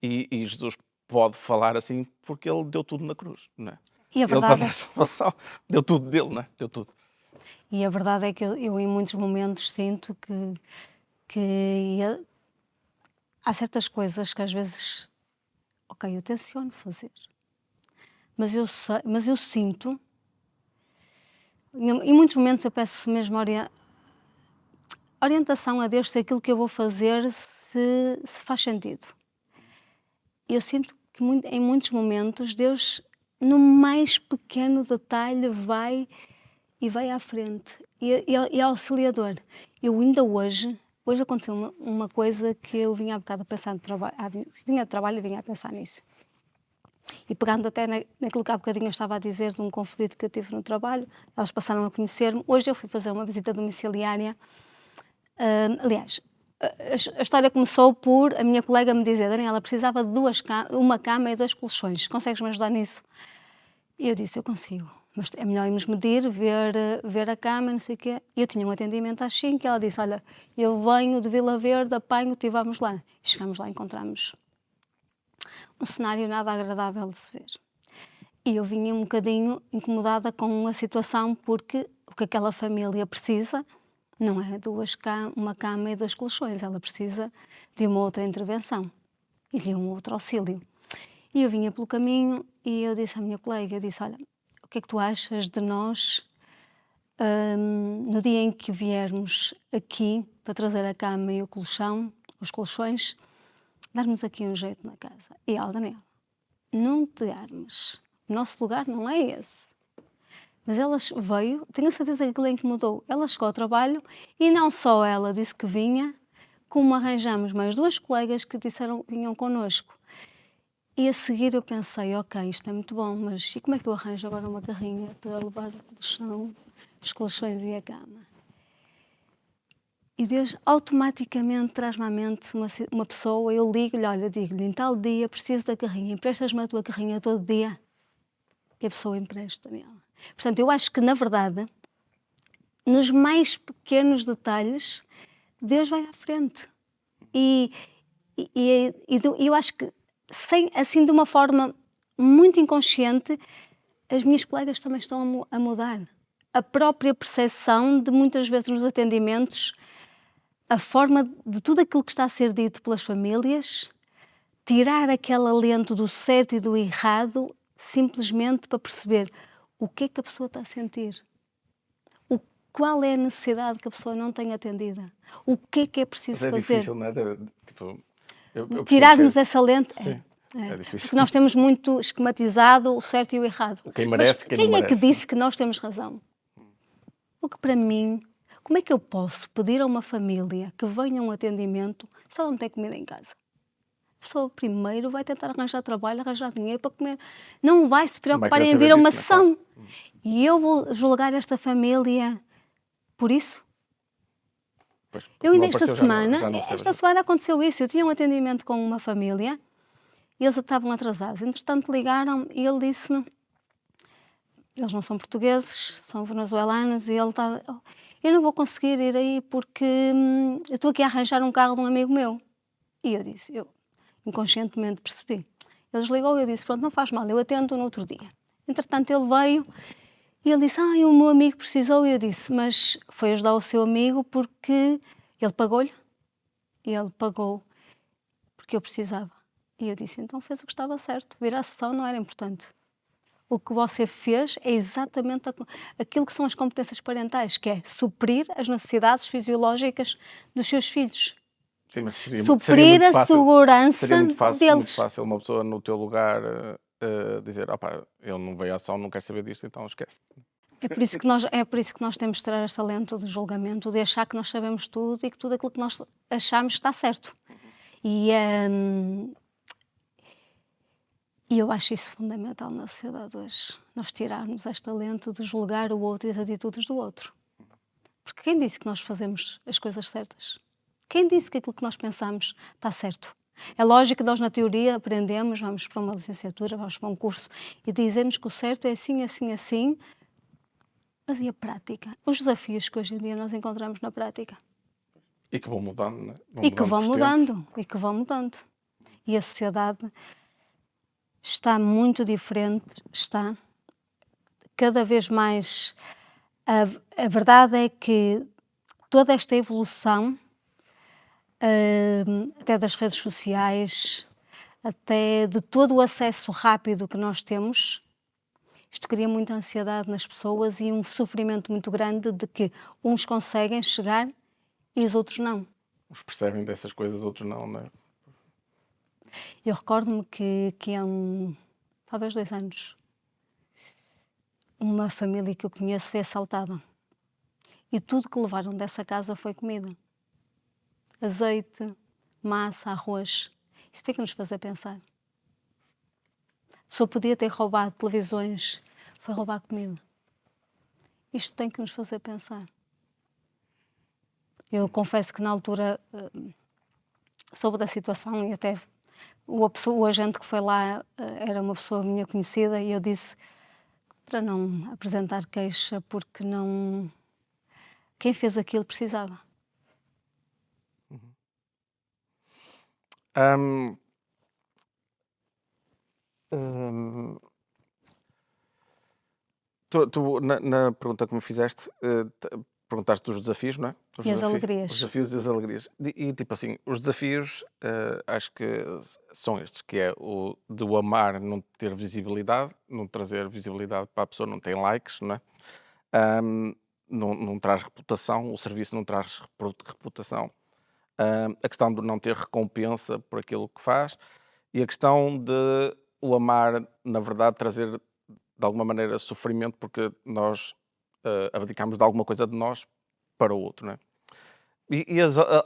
E Jesus pode falar assim porque ele deu tudo na cruz, não é? E a Ele para verdade dar é, salvação, deu tudo dele, não é? Deu tudo. e a verdade é que eu em muitos momentos sinto que há certas coisas que às vezes, ok, eu tenciono fazer, mas eu sinto, em muitos momentos eu peço mesmo orientação a Deus se aquilo que eu vou fazer se faz sentido. Eu sinto que em muitos momentos Deus, no mais pequeno detalhe, vai à frente e é auxiliador. Eu ainda hoje aconteceu uma coisa que eu vinha há bocado a pensar no trabalho, vinha de trabalho e vinha a pensar nisso. E pegando até naquilo que há bocadinho eu estava a dizer, de um conflito que eu tive no trabalho, elas passaram a conhecer-me. Hoje eu fui fazer uma visita domiciliária. Aliás, a história começou por a minha colega me dizer: Daniela, precisava de uma cama e 2 colchões, consegues me ajudar nisso? E eu disse: eu consigo, mas é melhor irmos medir, ver a cama, não sei o quê. E eu tinha um atendimento às 5 e ela disse: olha, eu venho de Vila Verde, apanho-te e vamos lá. E chegamos lá e encontramos um cenário nada agradável de se ver. E eu vinha um bocadinho incomodada com a situação, porque o que aquela família precisa não é uma cama e 2 colchões, ela precisa de uma outra intervenção e de um outro auxílio. E eu vinha pelo caminho e eu disse à minha colega, disse, olha, o que é que tu achas de nós, no dia em que viermos aqui para trazer a cama e o colchão, os colchões, darmos aqui um jeito na casa? E ela, Daniela, não te armes, o nosso lugar não é esse. Mas ela veio, tenho a certeza que aquilo a incomodou. Ela chegou ao trabalho e não só ela disse que vinha, como arranjamos mais 2 colegas que disseram que vinham connosco. E a seguir eu pensei, ok, isto é muito bom, mas e como é que eu arranjo agora uma carrinha para levar o colchão, os colchões e a cama? E Deus automaticamente traz-me à mente uma pessoa, eu ligo-lhe, olha, digo-lhe, em tal dia preciso da carrinha, emprestas-me a tua carrinha todo dia? E a pessoa empresta, Daniela. Portanto, eu acho que, na verdade, nos mais pequenos detalhes, Deus vai à frente. E eu acho que, assim, de uma forma muito inconsciente, as minhas colegas também estão a mudar. A própria percepção de, muitas vezes, nos atendimentos, a forma de tudo aquilo que está a ser dito pelas famílias, tirar aquele alento do certo e do errado, simplesmente para perceber o que é que a pessoa está a sentir. Qual é a necessidade que a pessoa não tem atendida? O que é preciso Mas é fazer? difícil, não é? Tipo, eu percebo que Tirarmos essa lente? sim, é Porque difícil. nós temos muito esquematizado o certo e o errado. Quem Mas merece, quem não quem é que merece. disse que nós temos razão? O que, para mim, como é que eu posso pedir a uma família que venha a um atendimento se ela não tem comida em casa? A pessoa primeiro vai tentar arranjar trabalho, arranjar dinheiro para comer. Não vai se Não vai preocupar querer em saber vir a uma disso, não é? Claro. sessão. E eu vou julgar esta família por isso? Pois, Eu não ainda apareceu, já não esta recebe. semana aconteceu isso. Eu tinha um atendimento com uma família e eles estavam atrasados. Entretanto, ligaram e ele disse-me, eles não são portugueses, são venezuelanos, e ele estava, "Oh, eu não vou conseguir ir aí porque eu estou aqui a arranjar um carro de um amigo meu." E eu inconscientemente percebi. Ele desligou e eu disse, pronto, não faz mal, eu atendo no outro dia. Entretanto, ele veio e ele disse, o meu amigo precisou. E eu disse, mas foi ajudar o seu amigo porque ele pagou-lhe? E ele pagou porque eu precisava. E eu disse, então fez o que estava certo. Vir à sessão não era importante. O que você fez é exatamente aquilo que são as competências parentais, que é suprir as necessidades fisiológicas dos seus filhos. Sim, mas seria Suprir muito a fácil. segurança Seria muito deles. fácil uma pessoa no teu lugar dizer, ele não veio à ação, não quer saber disto, então esquece. É por isso que nós temos de ter esta lente de julgamento, de achar que nós sabemos tudo e que tudo aquilo que nós achamos está certo. E eu acho isso fundamental na sociedade hoje, nós tirarmos esta lente de julgar o outro e as atitudes do outro. Porque quem disse que nós fazemos as coisas certas? Quem disse que aquilo que nós pensamos está certo? É lógico que nós, na teoria, aprendemos, vamos para uma licenciatura, vamos para um curso e dizem-nos que o certo é assim, assim, assim. Mas e a prática? Os desafios que hoje em dia nós encontramos na prática? E que vão mudando, né? E que vão com os mudando, tempos. e que vão mudando. E a sociedade está muito diferente, está cada vez mais. A verdade é que toda esta evolução, até das redes sociais, até de todo o acesso rápido que nós temos, isto cria muita ansiedade nas pessoas e um sofrimento muito grande de que uns conseguem chegar e os outros não. Uns percebem dessas coisas, outros não, né? Eu recordo-me que há talvez 2 anos, uma família que eu conheço foi assaltada. E tudo que levaram dessa casa foi comida. Azeite, massa, arroz. Isso tem que nos fazer pensar. A pessoa podia ter roubado televisões, foi roubar comida. Isto tem que nos fazer pensar. Eu confesso que na altura soube da situação e até o agente que foi lá era uma pessoa minha conhecida e eu disse para não apresentar queixa porque não... Quem fez aquilo precisava. Hum, hum, tu, na pergunta que me fizeste, perguntaste dos desafios, não é? E as alegrias. Os desafios e as alegrias. E tipo assim, os desafios acho que são estes, que é o de o amar não ter visibilidade, não trazer visibilidade para a pessoa, não tem likes, não é? Não traz reputação, o serviço não traz reputação. A questão de não ter recompensa por aquilo que faz e a questão de o amar, na verdade, trazer de alguma maneira sofrimento porque nós abdicamos de alguma coisa de nós para o outro, não é? E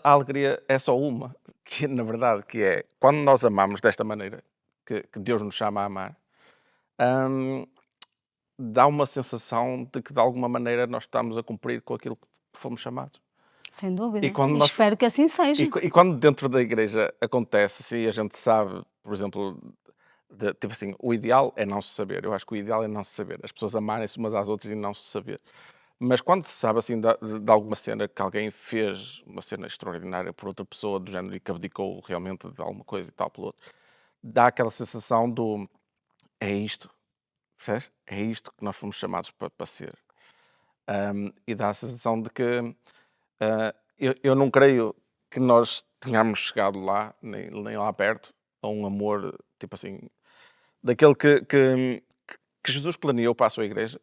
a alegria é só uma, que na verdade que é quando nós amamos desta maneira, que Deus nos chama a amar, hum, dá uma sensação de que de alguma maneira nós estamos a cumprir com aquilo que fomos chamados. Sem E dúvida. quando E nós espero que assim seja. e quando dentro da igreja acontece assim, a gente sabe, por exemplo, tipo assim, o ideal é não se saber. Eu acho que o ideal é não se saber. As pessoas amarem-se umas às outras e não se saber. Mas quando se sabe assim de alguma cena que alguém fez uma cena extraordinária por outra pessoa do género e que abdicou realmente de alguma coisa e tal pelo outro, dá aquela sensação do é isto, percebes? É isto que nós fomos chamados para ser. E dá a sensação de que eu não creio que nós tenhamos chegado lá, nem lá perto, a um amor tipo assim, daquele que Jesus planeou para a sua igreja,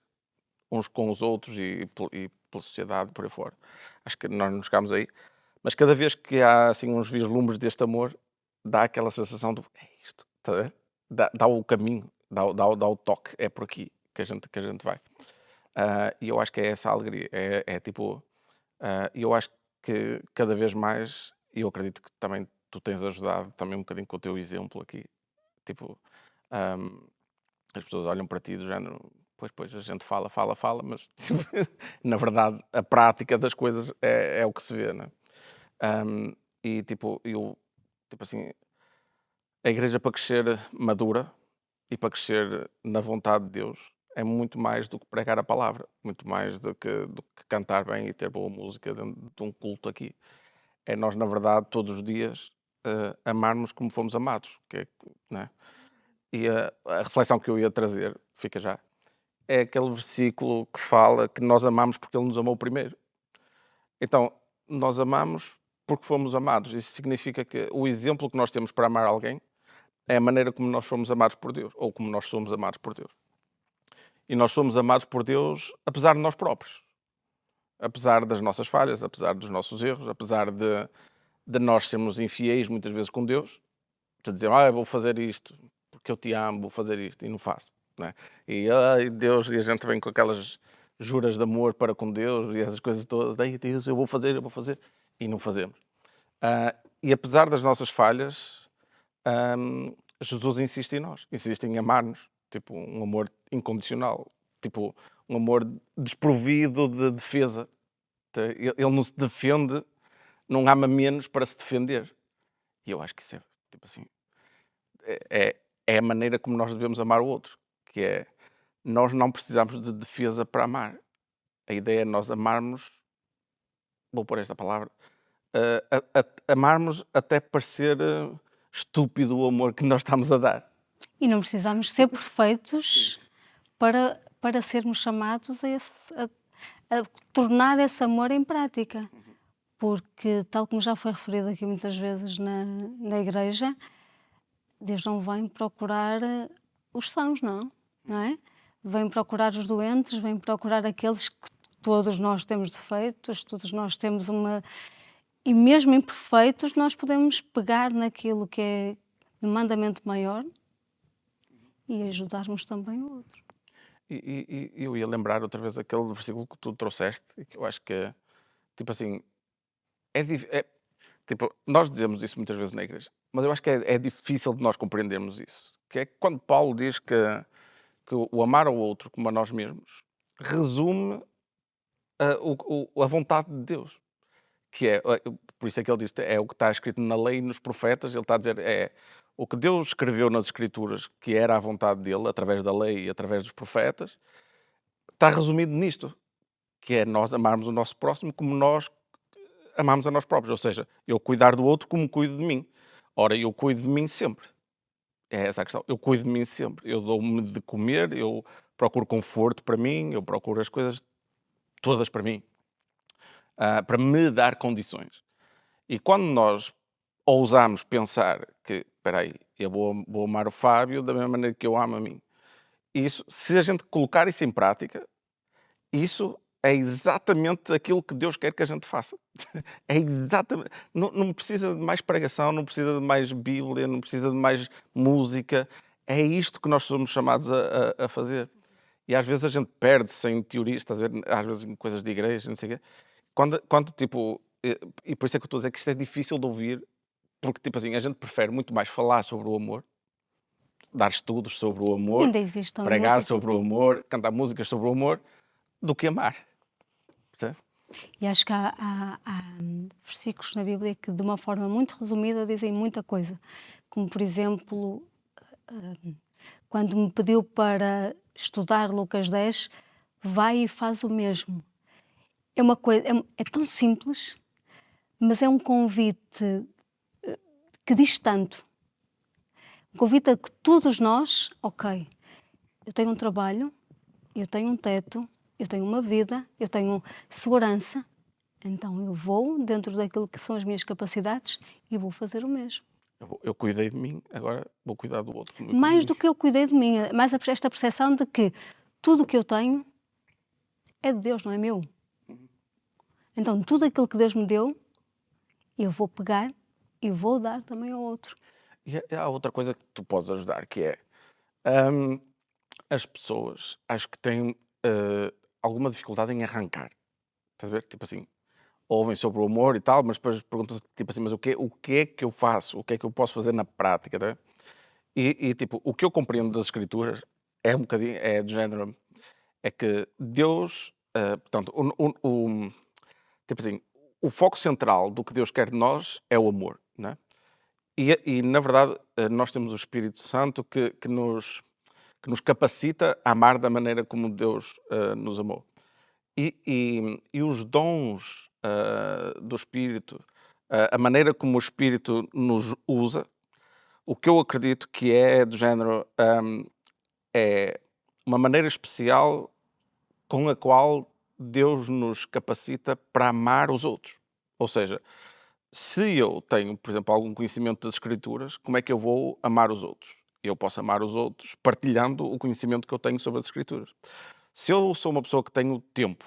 uns com os outros e pela sociedade, por aí fora. Acho que nós não chegámos aí. Mas cada vez que há assim uns vislumbres deste amor, dá aquela sensação do é isto, está a ver? Dá o caminho, dá o toque, é por aqui que a gente vai. E eu acho que é essa a alegria. É tipo, e eu acho que cada vez mais, e eu acredito que também tu tens ajudado também um bocadinho com o teu exemplo aqui, tipo, ahm, as pessoas olham para ti do género, pois, a gente fala, mas na verdade a prática das coisas é o que se vê, né? Ahm, e tipo, tipo assim, a igreja para crescer madura e para crescer na vontade de Deus é muito mais do que pregar a palavra, muito mais do que cantar bem e ter boa música dentro de um culto aqui. É nós, na verdade, todos os dias amarmos como fomos amados. Né? E a reflexão que eu ia trazer, fica já, é aquele versículo que fala que nós amamos porque Ele nos amou primeiro. Então, nós amamos porque fomos amados. Isso significa que o exemplo que nós temos para amar alguém é a maneira como nós fomos amados por Deus, ou como nós somos amados por Deus. E nós somos amados por Deus apesar de nós próprios. Apesar das nossas falhas, apesar dos nossos erros, apesar de nós sermos infiéis muitas vezes com Deus, de dizer, eu vou fazer isto, porque eu te amo, vou fazer isto, e não faço. Né? E, ai, Deus, e a gente vem com aquelas juras de amor para com Deus e essas coisas todas, ai, Deus, eu vou fazer, e não fazemos. E apesar das nossas falhas, Jesus insiste em nós, insiste em amar-nos, tipo, um amor incondicional, tipo, um amor desprovido de defesa. Ele não se defende, não ama menos para se defender. E eu acho que isso é, tipo assim, é a maneira como nós devemos amar o outro, que é, nós não precisamos de defesa para amar. A ideia é nós amarmos, vou pôr esta palavra, amarmos até parecer estúpido o amor que nós estamos a dar. E não precisamos ser perfeitos para sermos chamados a tornar esse amor em prática. Porque, tal como já foi referido aqui muitas vezes na igreja, Deus não vem procurar os sãos, não é? Vem procurar os doentes, vem procurar aqueles que todos nós temos defeitos, todos nós temos uma... E mesmo imperfeitos, nós podemos pegar naquilo que é o mandamento maior e ajudarmos também o outro. E eu ia lembrar outra vez aquele versículo que tu trouxeste, e que eu acho que é, tipo assim, tipo, nós dizemos isso muitas vezes na igreja, mas eu acho que é difícil de nós compreendermos isso. Que é quando Paulo diz que o amar ao outro como a nós mesmos resume a vontade de Deus. Que é, por isso é que ele diz, é o que está escrito na lei e nos profetas, ele está a dizer, é o que Deus escreveu nas escrituras, que era a vontade dele, através da lei e através dos profetas, está resumido nisto, que é nós amarmos o nosso próximo como nós amamos a nós próprios, ou seja, eu cuidar do outro como cuido de mim. Ora, eu cuido de mim sempre. É essa a questão. Eu cuido de mim sempre. Eu dou-me de comer, eu procuro conforto para mim, eu procuro as coisas todas para mim, para me dar condições. E quando nós ousamos pensar que, espera aí, eu vou amar o Fábio da mesma maneira que eu amo a mim. Isso, se a gente colocar isso em prática, isso é exatamente aquilo que Deus quer que a gente faça. É exatamente. Não precisa de mais pregação, não precisa de mais Bíblia, não precisa de mais música. É isto que nós somos chamados a fazer. E às vezes a gente perde-se em teorias, estás a ver? Às vezes em coisas de igreja, não sei o quê. Quando tipo. E por isso é que eu estou a dizer que isto é difícil de ouvir, porque tipo assim, a gente prefere muito mais falar sobre o amor, dar estudos sobre o E amor, ainda existem pregar muitas... sobre o amor, cantar músicas sobre o amor, do que amar. Percebe? E acho que há versículos na Bíblia que, de uma forma muito resumida, dizem muita coisa. Como, por exemplo, quando me pediu para estudar Lucas 10, vai e faz o mesmo. É uma coisa, é tão simples, mas é um convite que diz tanto. Um convite a que todos nós, ok, eu tenho um trabalho, eu tenho um teto, eu tenho uma vida, eu tenho segurança, então eu vou, dentro daquilo que são as minhas capacidades, e vou fazer o mesmo. Eu cuidei de mim, agora vou cuidar do outro como eu cuido Mais de do mim. que eu cuidei de mim, mais esta percepção de que tudo o que eu tenho é de Deus, não é meu. Então tudo aquilo que Deus me deu, eu vou pegar e vou dar também ao outro. E há outra coisa que tu podes ajudar, que é, hum, as pessoas acho que têm, alguma dificuldade em arrancar. Estás a ver? Tipo assim, ouvem sobre o amor e tal, mas depois perguntam-se, tipo assim, mas o que é que eu faço? O que é que eu posso fazer na prática, tá a ver? Tipo, o que eu compreendo das escrituras é um bocadinho, é do género, é que Deus, portanto, tipo assim, o foco central do que Deus quer de nós é o amor, né? Na verdade, nós temos o Espírito Santo que nos capacita a amar da maneira como Deus nos amou. E os dons do Espírito, a maneira como o Espírito nos usa, o que eu acredito que é do género, é uma maneira especial com a qual Deus nos capacita para amar os outros. Ou seja, se eu tenho, por exemplo, algum conhecimento das Escrituras, como é que eu vou amar os outros? Eu posso amar os outros partilhando o conhecimento que eu tenho sobre as Escrituras. Se eu sou uma pessoa que tenho tempo,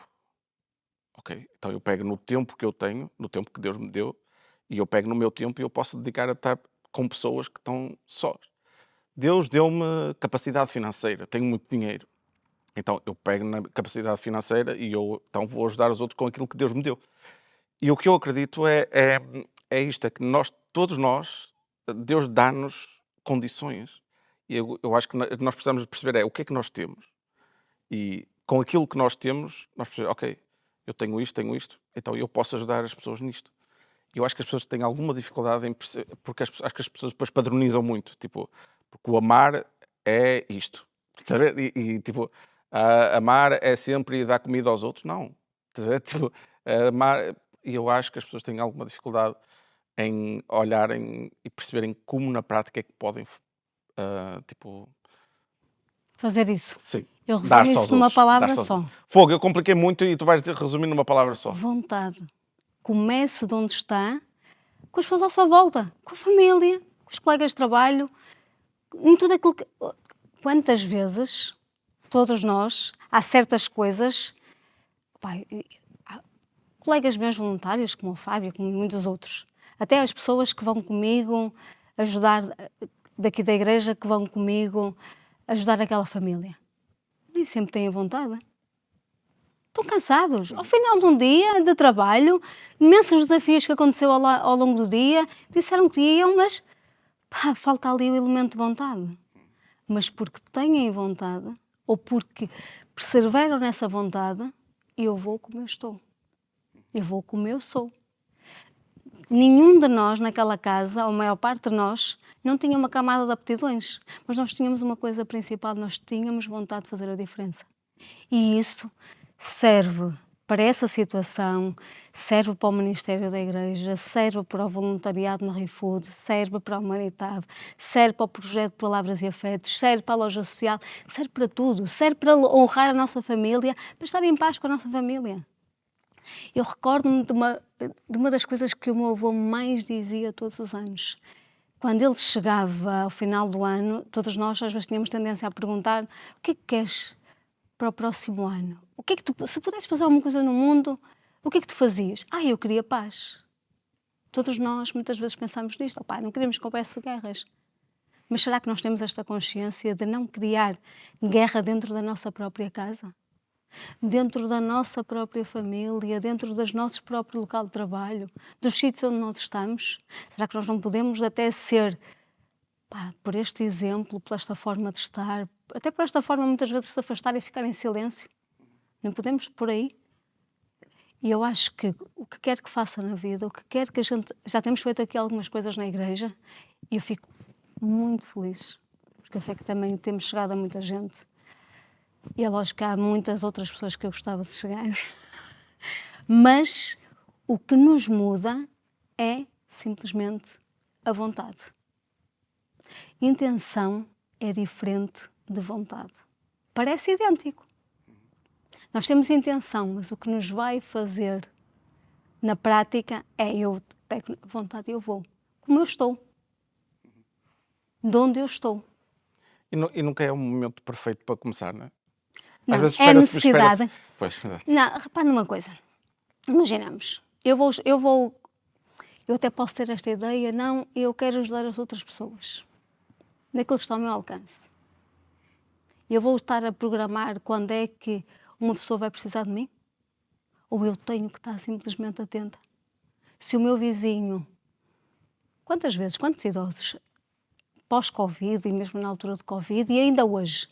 ok, então eu pego no tempo que eu tenho, no tempo que Deus me deu, e eu pego no meu tempo e eu posso dedicar a estar com pessoas que estão sós. Deus deu-me capacidade financeira, tenho muito dinheiro. Então eu pego na capacidade financeira e eu então vou ajudar os outros com aquilo que Deus me deu. E o que eu acredito é isto, é que todos nós, Deus dá-nos condições. E eu acho que nós precisamos de perceber o que é que nós temos. E com aquilo que nós temos, nós percebemos, ok, eu tenho isto, então eu posso ajudar as pessoas nisto. E eu acho que as pessoas têm alguma dificuldade em perceber, porque acho que as pessoas depois padronizam muito, tipo, porque o amar é isto, sabe? Tipo, amar é sempre ir dar comida aos outros, não. Estás a ver? Tipo, amar, e eu acho que as pessoas têm alguma dificuldade em olharem e perceberem como na prática é que podem, tipo, Fazer isso. sim, Eu resumo dar-se isso aos numa outros, palavra dar-se aos só: outros. Fogo, eu compliquei muito e tu vais dizer, resumir numa palavra só. vontade. Comece de onde está, com as pessoas à sua volta, com a família, com os colegas de trabalho, em tudo aquilo que. Quantas vezes, todos nós, há certas coisas, pá, há colegas meus voluntários, como o Fábio, como muitos outros, até as pessoas que vão comigo ajudar, daqui da igreja, que vão comigo ajudar aquela família, nem sempre têm vontade. Estão cansados. Ao final de um dia de trabalho, imensos desafios que aconteceu ao longo do dia, disseram que iam, mas pá, falta ali o elemento de vontade. Mas porque têm vontade, ou porque perseveram nessa vontade, eu vou como eu estou. Eu vou como eu sou. Nenhum de nós naquela casa, ou a maior parte de nós, não tinha uma camada de aptidões, mas nós tínhamos uma coisa principal, nós tínhamos vontade de fazer a diferença. E isso serve para essa situação, serve para o Ministério da Igreja, serve para o voluntariado no ReFood, serve para a Humanidade, serve para o projeto de Palavras e Afetos, serve para a loja social, serve para tudo, serve para honrar a nossa família, para estar em paz com a nossa família. Eu recordo-me de uma das coisas que o meu avô mais dizia todos os anos. Quando ele chegava ao final do ano, todos nós às vezes tínhamos tendência a perguntar: o que é que queres para o próximo ano? O que é que se pudesses fazer alguma coisa no mundo, o que é que tu fazias? Eu queria paz. Todos nós muitas vezes pensamos nisto. Não queremos que houvesse guerras. Mas será que nós temos esta consciência de não criar guerra dentro da nossa própria casa? Dentro da nossa própria família, dentro do nosso próprio local de trabalho, dos sítios onde nós estamos? Será que nós não podemos até ser, por este exemplo, por esta forma de estar, até por esta forma muitas vezes de se afastar e ficar em silêncio? Não podemos por aí? E eu acho que o que quer que faça na vida, o que quer que a gente. Já temos feito aqui algumas coisas na igreja e eu fico muito feliz, porque eu sei que também temos chegado a muita gente. E é lógico que há muitas outras pessoas que eu gostava de chegar. Mas o que nos muda é simplesmente a vontade. Intenção é diferente de vontade. Parece idêntico. Nós temos intenção, mas o que nos vai fazer na prática é eu pego vontade e eu vou. Como eu estou. De onde eu estou. E nunca é um momento perfeito para começar, não é? Às Não, vezes é a espera-se, espera-se. necessidade. Pois, exato. Não, repare numa coisa. Imaginamos, eu até posso ter esta ideia, não, eu quero ajudar as outras pessoas, naquilo que está ao meu alcance. Eu vou estar a programar quando é que uma pessoa vai precisar de mim? Ou eu tenho que estar simplesmente atenta? Se o meu vizinho, quantas vezes, quantos idosos, pós-Covid e mesmo na altura de Covid e ainda hoje,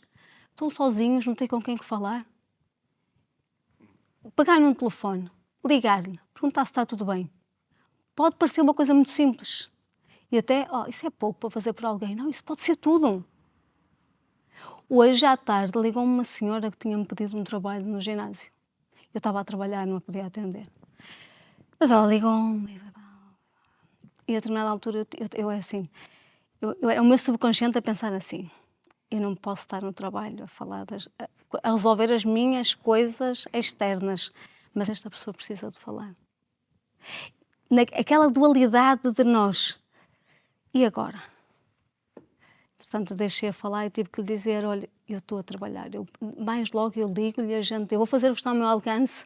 estão sozinhos, não têm com quem falar? Pegar num telefone, ligar-lhe, perguntar se está tudo bem. Pode parecer uma coisa muito simples. E até, isso é pouco para fazer por alguém. Não, isso pode ser tudo. Hoje à tarde ligou-me uma senhora que tinha-me pedido um trabalho no ginásio. Eu estava a trabalhar, não a podia atender. Mas ela ligou-me e a determinada altura eu é assim, é o meu subconsciente a pensar assim, eu não posso estar no trabalho a falar, a resolver as minhas coisas externas, mas esta pessoa precisa de falar. Aquela dualidade de nós. E agora? Portanto, deixei-a falar e tive que lhe dizer, olha, eu estou a trabalhar, mais logo eu ligo-lhe a gente, eu vou fazer o que está ao meu alcance,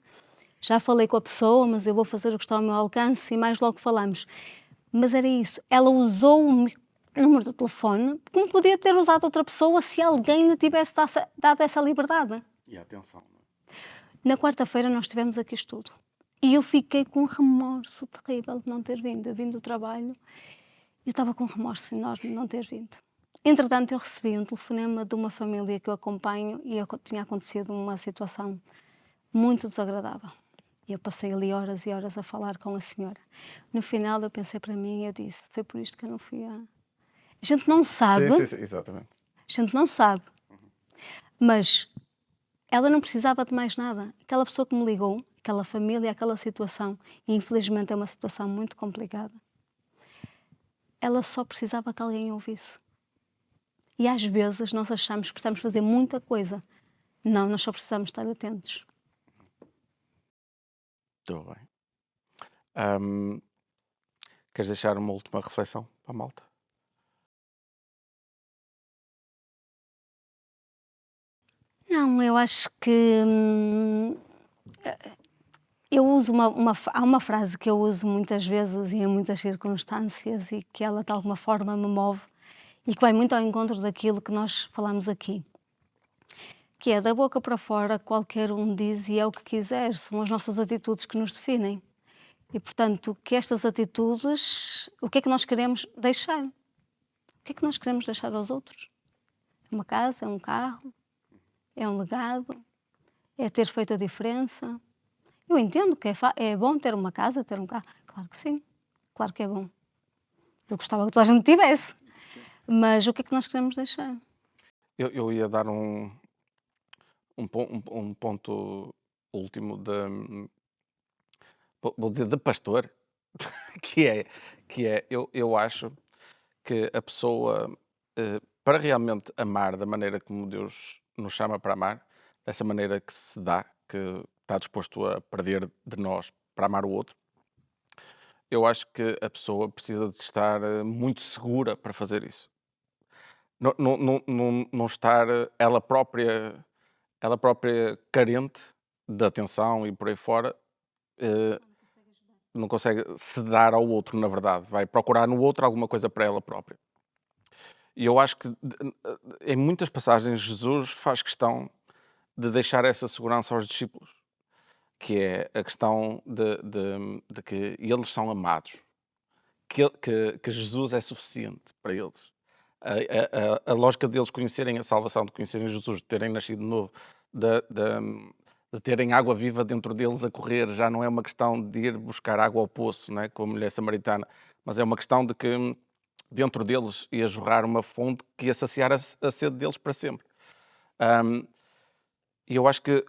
já falei com a pessoa, mas eu vou fazer o que está ao meu alcance e mais logo falamos. Mas era isso, ela usou o número do telefone, como podia ter usado outra pessoa se alguém lhe tivesse dado essa liberdade. E atenção. Na quarta-feira nós tivemos aqui estudo e eu fiquei com um remorso terrível de não ter vindo. Eu vim do trabalho e eu estava com um remorso enorme de não ter vindo. Entretanto, eu recebi um telefonema de uma família que eu acompanho e tinha acontecido uma situação muito desagradável. E eu passei ali horas e horas a falar com a senhora. No final, eu pensei para mim e eu disse, foi por isto que eu não fui a... A gente não sabe, Sim, exatamente. a gente não sabe, mas ela não precisava de mais nada. Aquela pessoa que me ligou, aquela família, aquela situação, e infelizmente é uma situação muito complicada, ela só precisava que alguém ouvisse. E às vezes nós achamos que precisamos fazer muita coisa. Não, nós só precisamos estar atentos. Estou bem. Queres deixar uma última reflexão para a malta? Não, eu acho que eu uso há uma frase que eu uso muitas vezes e em muitas circunstâncias e que ela de alguma forma me move e que vai muito ao encontro daquilo que nós falamos aqui, que é da boca para fora qualquer um diz e é o que quiser, são as nossas atitudes que nos definem. E portanto, que estas atitudes, o que é que nós queremos deixar? O que é que nós queremos deixar aos outros? É uma casa, é um carro, é um legado, é ter feito a diferença. Eu entendo que é bom ter uma casa, ter um carro. Claro que sim, claro que é bom. Eu gostava que toda a gente tivesse. Mas o que é que nós queremos deixar? Eu ia dar um ponto último vou dizer de pastor, que é eu acho que a pessoa, para realmente amar da maneira como Deus nos chama para amar, dessa maneira que se dá, que está disposto a perder de nós para amar o outro, eu acho que a pessoa precisa de estar muito segura para fazer isso. Não estar ela própria carente de atenção e por aí fora, eh, não consegue se dar ao outro, na verdade. Vai procurar no outro alguma coisa para ela própria. E eu acho que em muitas passagens Jesus faz questão de deixar essa segurança aos discípulos, que é a questão de que eles são amados, que Jesus é suficiente para eles. A lógica deles conhecerem a salvação, de conhecerem Jesus, de terem nascido de novo, da, da, de terem água viva dentro deles a correr. Já não é uma questão de ir buscar água ao poço, não é, com a mulher samaritana, mas é uma questão de que dentro deles ia jorrar uma fonte que ia saciar a sede deles para sempre. Ahm, e eu acho que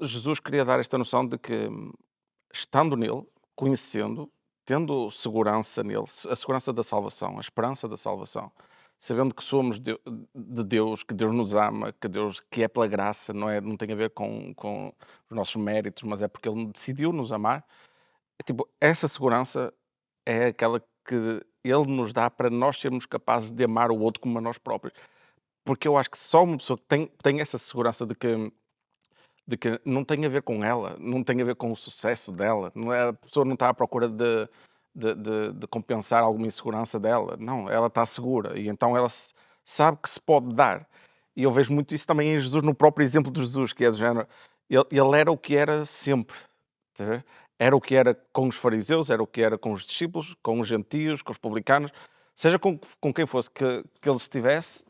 Jesus queria dar esta noção de que, estando nele, conhecendo, tendo segurança nele, a segurança da salvação, a esperança da salvação, sabendo que somos de Deus, que Deus nos ama, que Deus que é pela graça, não tem a ver com os nossos méritos, mas é porque Ele decidiu nos amar. Tipo, essa segurança é aquela que Ele nos dá para nós sermos capazes de amar o outro como a nós próprios. Porque eu acho que só uma pessoa que tem essa segurança de que não tem a ver com ela, não tem a ver com o sucesso dela, não é, a pessoa não está à procura de compensar alguma insegurança dela, não, ela está segura e então ela sabe que se pode dar. E eu vejo muito isso também em Jesus, no próprio exemplo de Jesus, que é do género, ele era o que era sempre, tá a ver? Era o que era com os fariseus, era o que era com os discípulos, com os gentios, com os publicanos, seja com quem fosse que ele estivesse,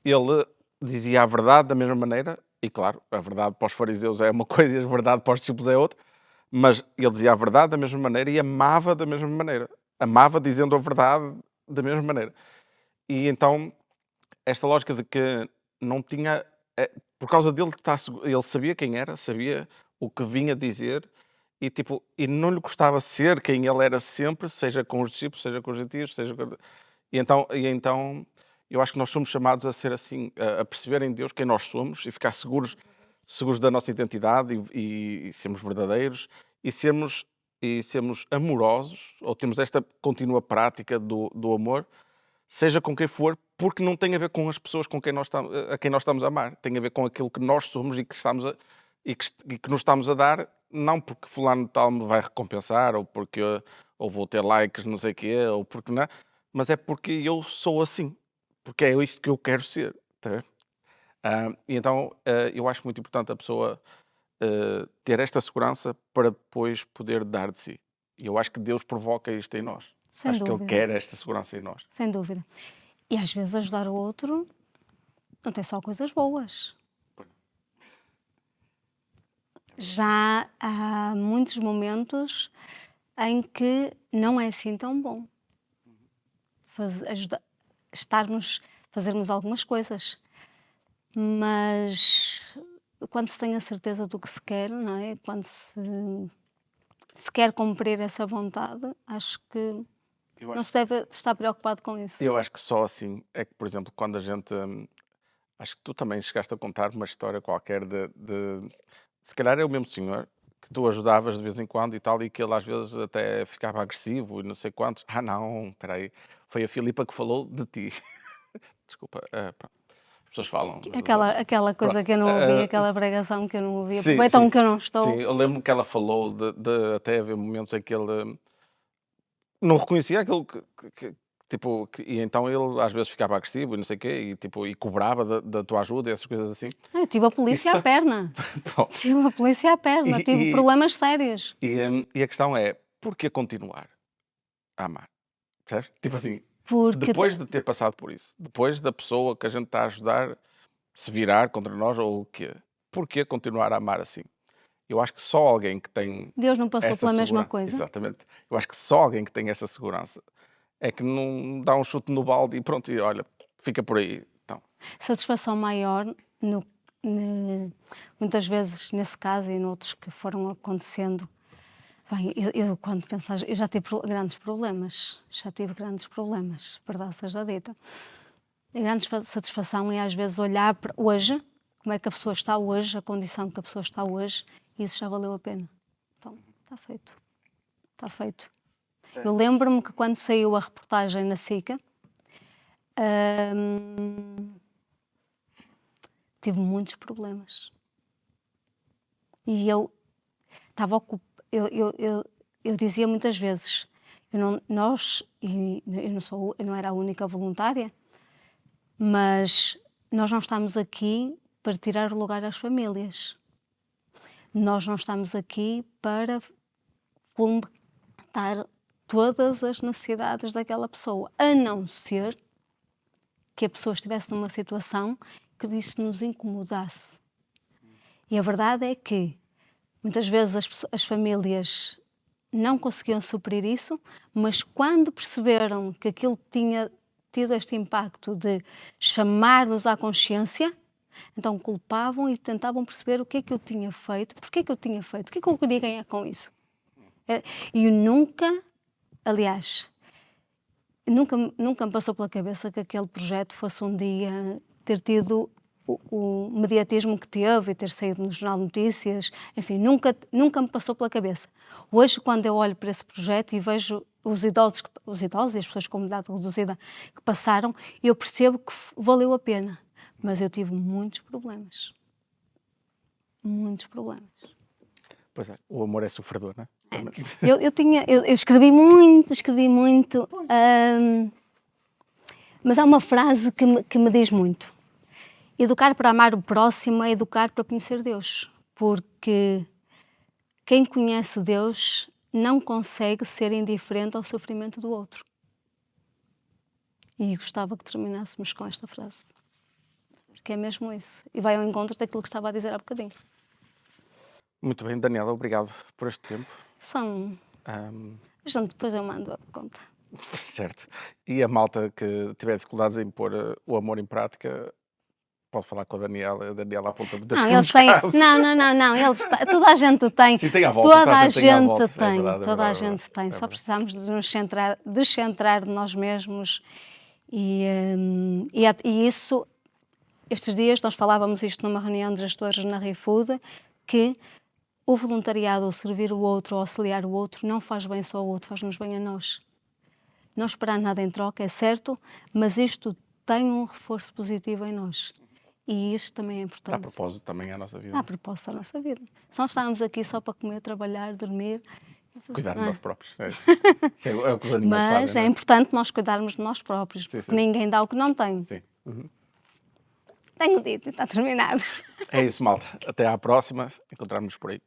ele dizia a verdade da mesma maneira, e claro, a verdade para os fariseus é uma coisa e a verdade para os discípulos é outra, mas ele dizia a verdade da mesma maneira e amava da mesma maneira. Amava dizendo a verdade da mesma maneira. E então, esta lógica de que não tinha. Por causa dele, ele sabia quem era, sabia o que vinha dizer e não lhe gostava ser quem ele era sempre, seja com os discípulos, seja com os gentios, seja com... E então eu acho que nós somos chamados a ser assim, a perceber em Deus quem nós somos e ficar seguros da nossa identidade e sermos verdadeiros e sermos amorosos, ou temos esta contínua prática do amor, seja com quem for, porque não tem a ver com as pessoas com quem a quem nós estamos a amar, tem a ver com aquilo que nós somos e que nos estamos a dar, não porque fulano tal me vai recompensar, ou vou ter likes, não sei o quê, ou porque não, mas é porque eu sou assim, porque é isto que eu quero ser, tá a ver? E então, eu acho muito importante a pessoa ter esta segurança para depois poder dar de si. E eu acho que Deus provoca isto em nós. Sem Acho que Ele dúvida, quer esta segurança em nós. sem dúvida. E às vezes ajudar o outro não tem só coisas boas. Já há muitos momentos em que não é assim tão bom fazermos algumas coisas, mas quando se tem a certeza do que se quer, não é? Quando se quer cumprir essa vontade, acho que Eu não acho, se deve estar preocupado com isso. eu acho que só assim é que, por exemplo, quando a gente. Acho que tu também chegaste a contar uma história qualquer se calhar é o mesmo senhor que tu ajudavas de vez em quando e tal, e que ele às vezes até ficava agressivo e não sei quantos. Ah, não, espera aí, foi a Filipa que falou de ti. Desculpa, pronto. As pessoas falam umas das outras. Aquela Pronto. coisa que eu não ouvi, aquela pregação que eu não ouvi, Sim, aproveitam sim. que eu não Sim, estou. eu lembro que ela falou de até haver momentos em que ele não reconhecia aquilo tipo, e então ele às vezes ficava agressivo e não sei o quê, e cobrava da tua ajuda e essas coisas assim. Eu tive a polícia Isso, à perna, pronto. tive a polícia à perna, E, tive e, problemas sérios. e a questão é, porquê continuar a amar? Percebes? Tipo assim, Porque depois de ter passado por isso, depois da pessoa que a gente está a ajudar se virar contra nós ou o quê, porquê continuar a amar assim? Eu acho que só alguém que tem Deus não passou essa pela mesma segurança, coisa. exatamente, eu acho que só alguém que tem essa segurança é que não dá um chute no balde e pronto, e olha, fica por aí. Então, Satisfação maior, muitas vezes nesse caso e noutros que foram acontecendo. Bem, eu quando penso, eu já tive grandes problemas, verdade seja dita. A grande satisfação é às vezes olhar para hoje, como é que a pessoa está hoje, a condição que a pessoa está hoje, e isso já valeu a pena. Então, está feito. Está feito. Eu lembro-me que quando saiu a reportagem na SICA, tive muitos problemas. E eu estava eu dizia muitas vezes, eu não era a única voluntária, mas nós não estamos aqui para tirar o lugar às famílias. Nós não estamos aqui para completar todas as necessidades daquela pessoa, a não ser que a pessoa estivesse numa situação que isso nos incomodasse. E a verdade é que Muitas vezes as famílias não conseguiam suprir isso, mas quando perceberam que aquilo tinha tido este impacto de chamar-nos à consciência, então culpavam e tentavam perceber o que é que eu tinha feito, porque é que eu tinha feito, o que é que eu queria ganhar com isso. E nunca, aliás, nunca me passou pela cabeça que aquele projeto fosse um dia ter tido o mediatismo que teve e ter saído no Jornal de Notícias, enfim, nunca me passou pela cabeça. Hoje, quando eu olho para esse projeto e vejo os idosos e as pessoas com mobilidade reduzida que passaram, eu percebo que valeu a pena, mas eu tive muitos problemas. Muitos problemas. Pois é, o amor é sofredor, não é? Eu escrevi muito, mas há uma frase que me diz muito. Educar para amar o próximo é educar para conhecer Deus, porque quem conhece Deus não consegue ser indiferente ao sofrimento do outro. E gostava que terminássemos com esta frase, porque é mesmo isso, e vai ao encontro daquilo que estava a dizer há bocadinho. Muito bem, Daniela, obrigado por este tempo. Gente, depois eu mando a conta. Certo. E a malta que tiver dificuldades em pôr o amor em prática, pode falar com a Daniela aponta-me das Não, cruzes eles têm. caso. Não, toda a gente tem. Sim, tem à volta, Toda a tem à gente volta. tem. É verdade, Toda a é gente tem. Só verdade. precisamos de nos descentrar de nós mesmos. E isso, estes dias, nós falávamos isto numa reunião de gestores na ReFood, que o voluntariado, ou servir o outro, ou auxiliar o outro, não faz bem só ao outro, faz-nos bem a nós. Não esperar nada em troca, é certo, mas isto tem um reforço positivo em nós. E isto também é importante. Dá propósito também à nossa vida. Dá propósito à nossa vida. Se nós estávamos aqui só para comer, trabalhar, dormir... Cuidar de não é? nós próprios. Isso é o que os animais fazem. Mas é não é? importante nós cuidarmos de nós próprios, Sim, porque sim. ninguém dá o que não tem. Sim. Uhum. Tenho dito e está terminado. É isso, malta. Até à próxima. Encontrarmos por aí.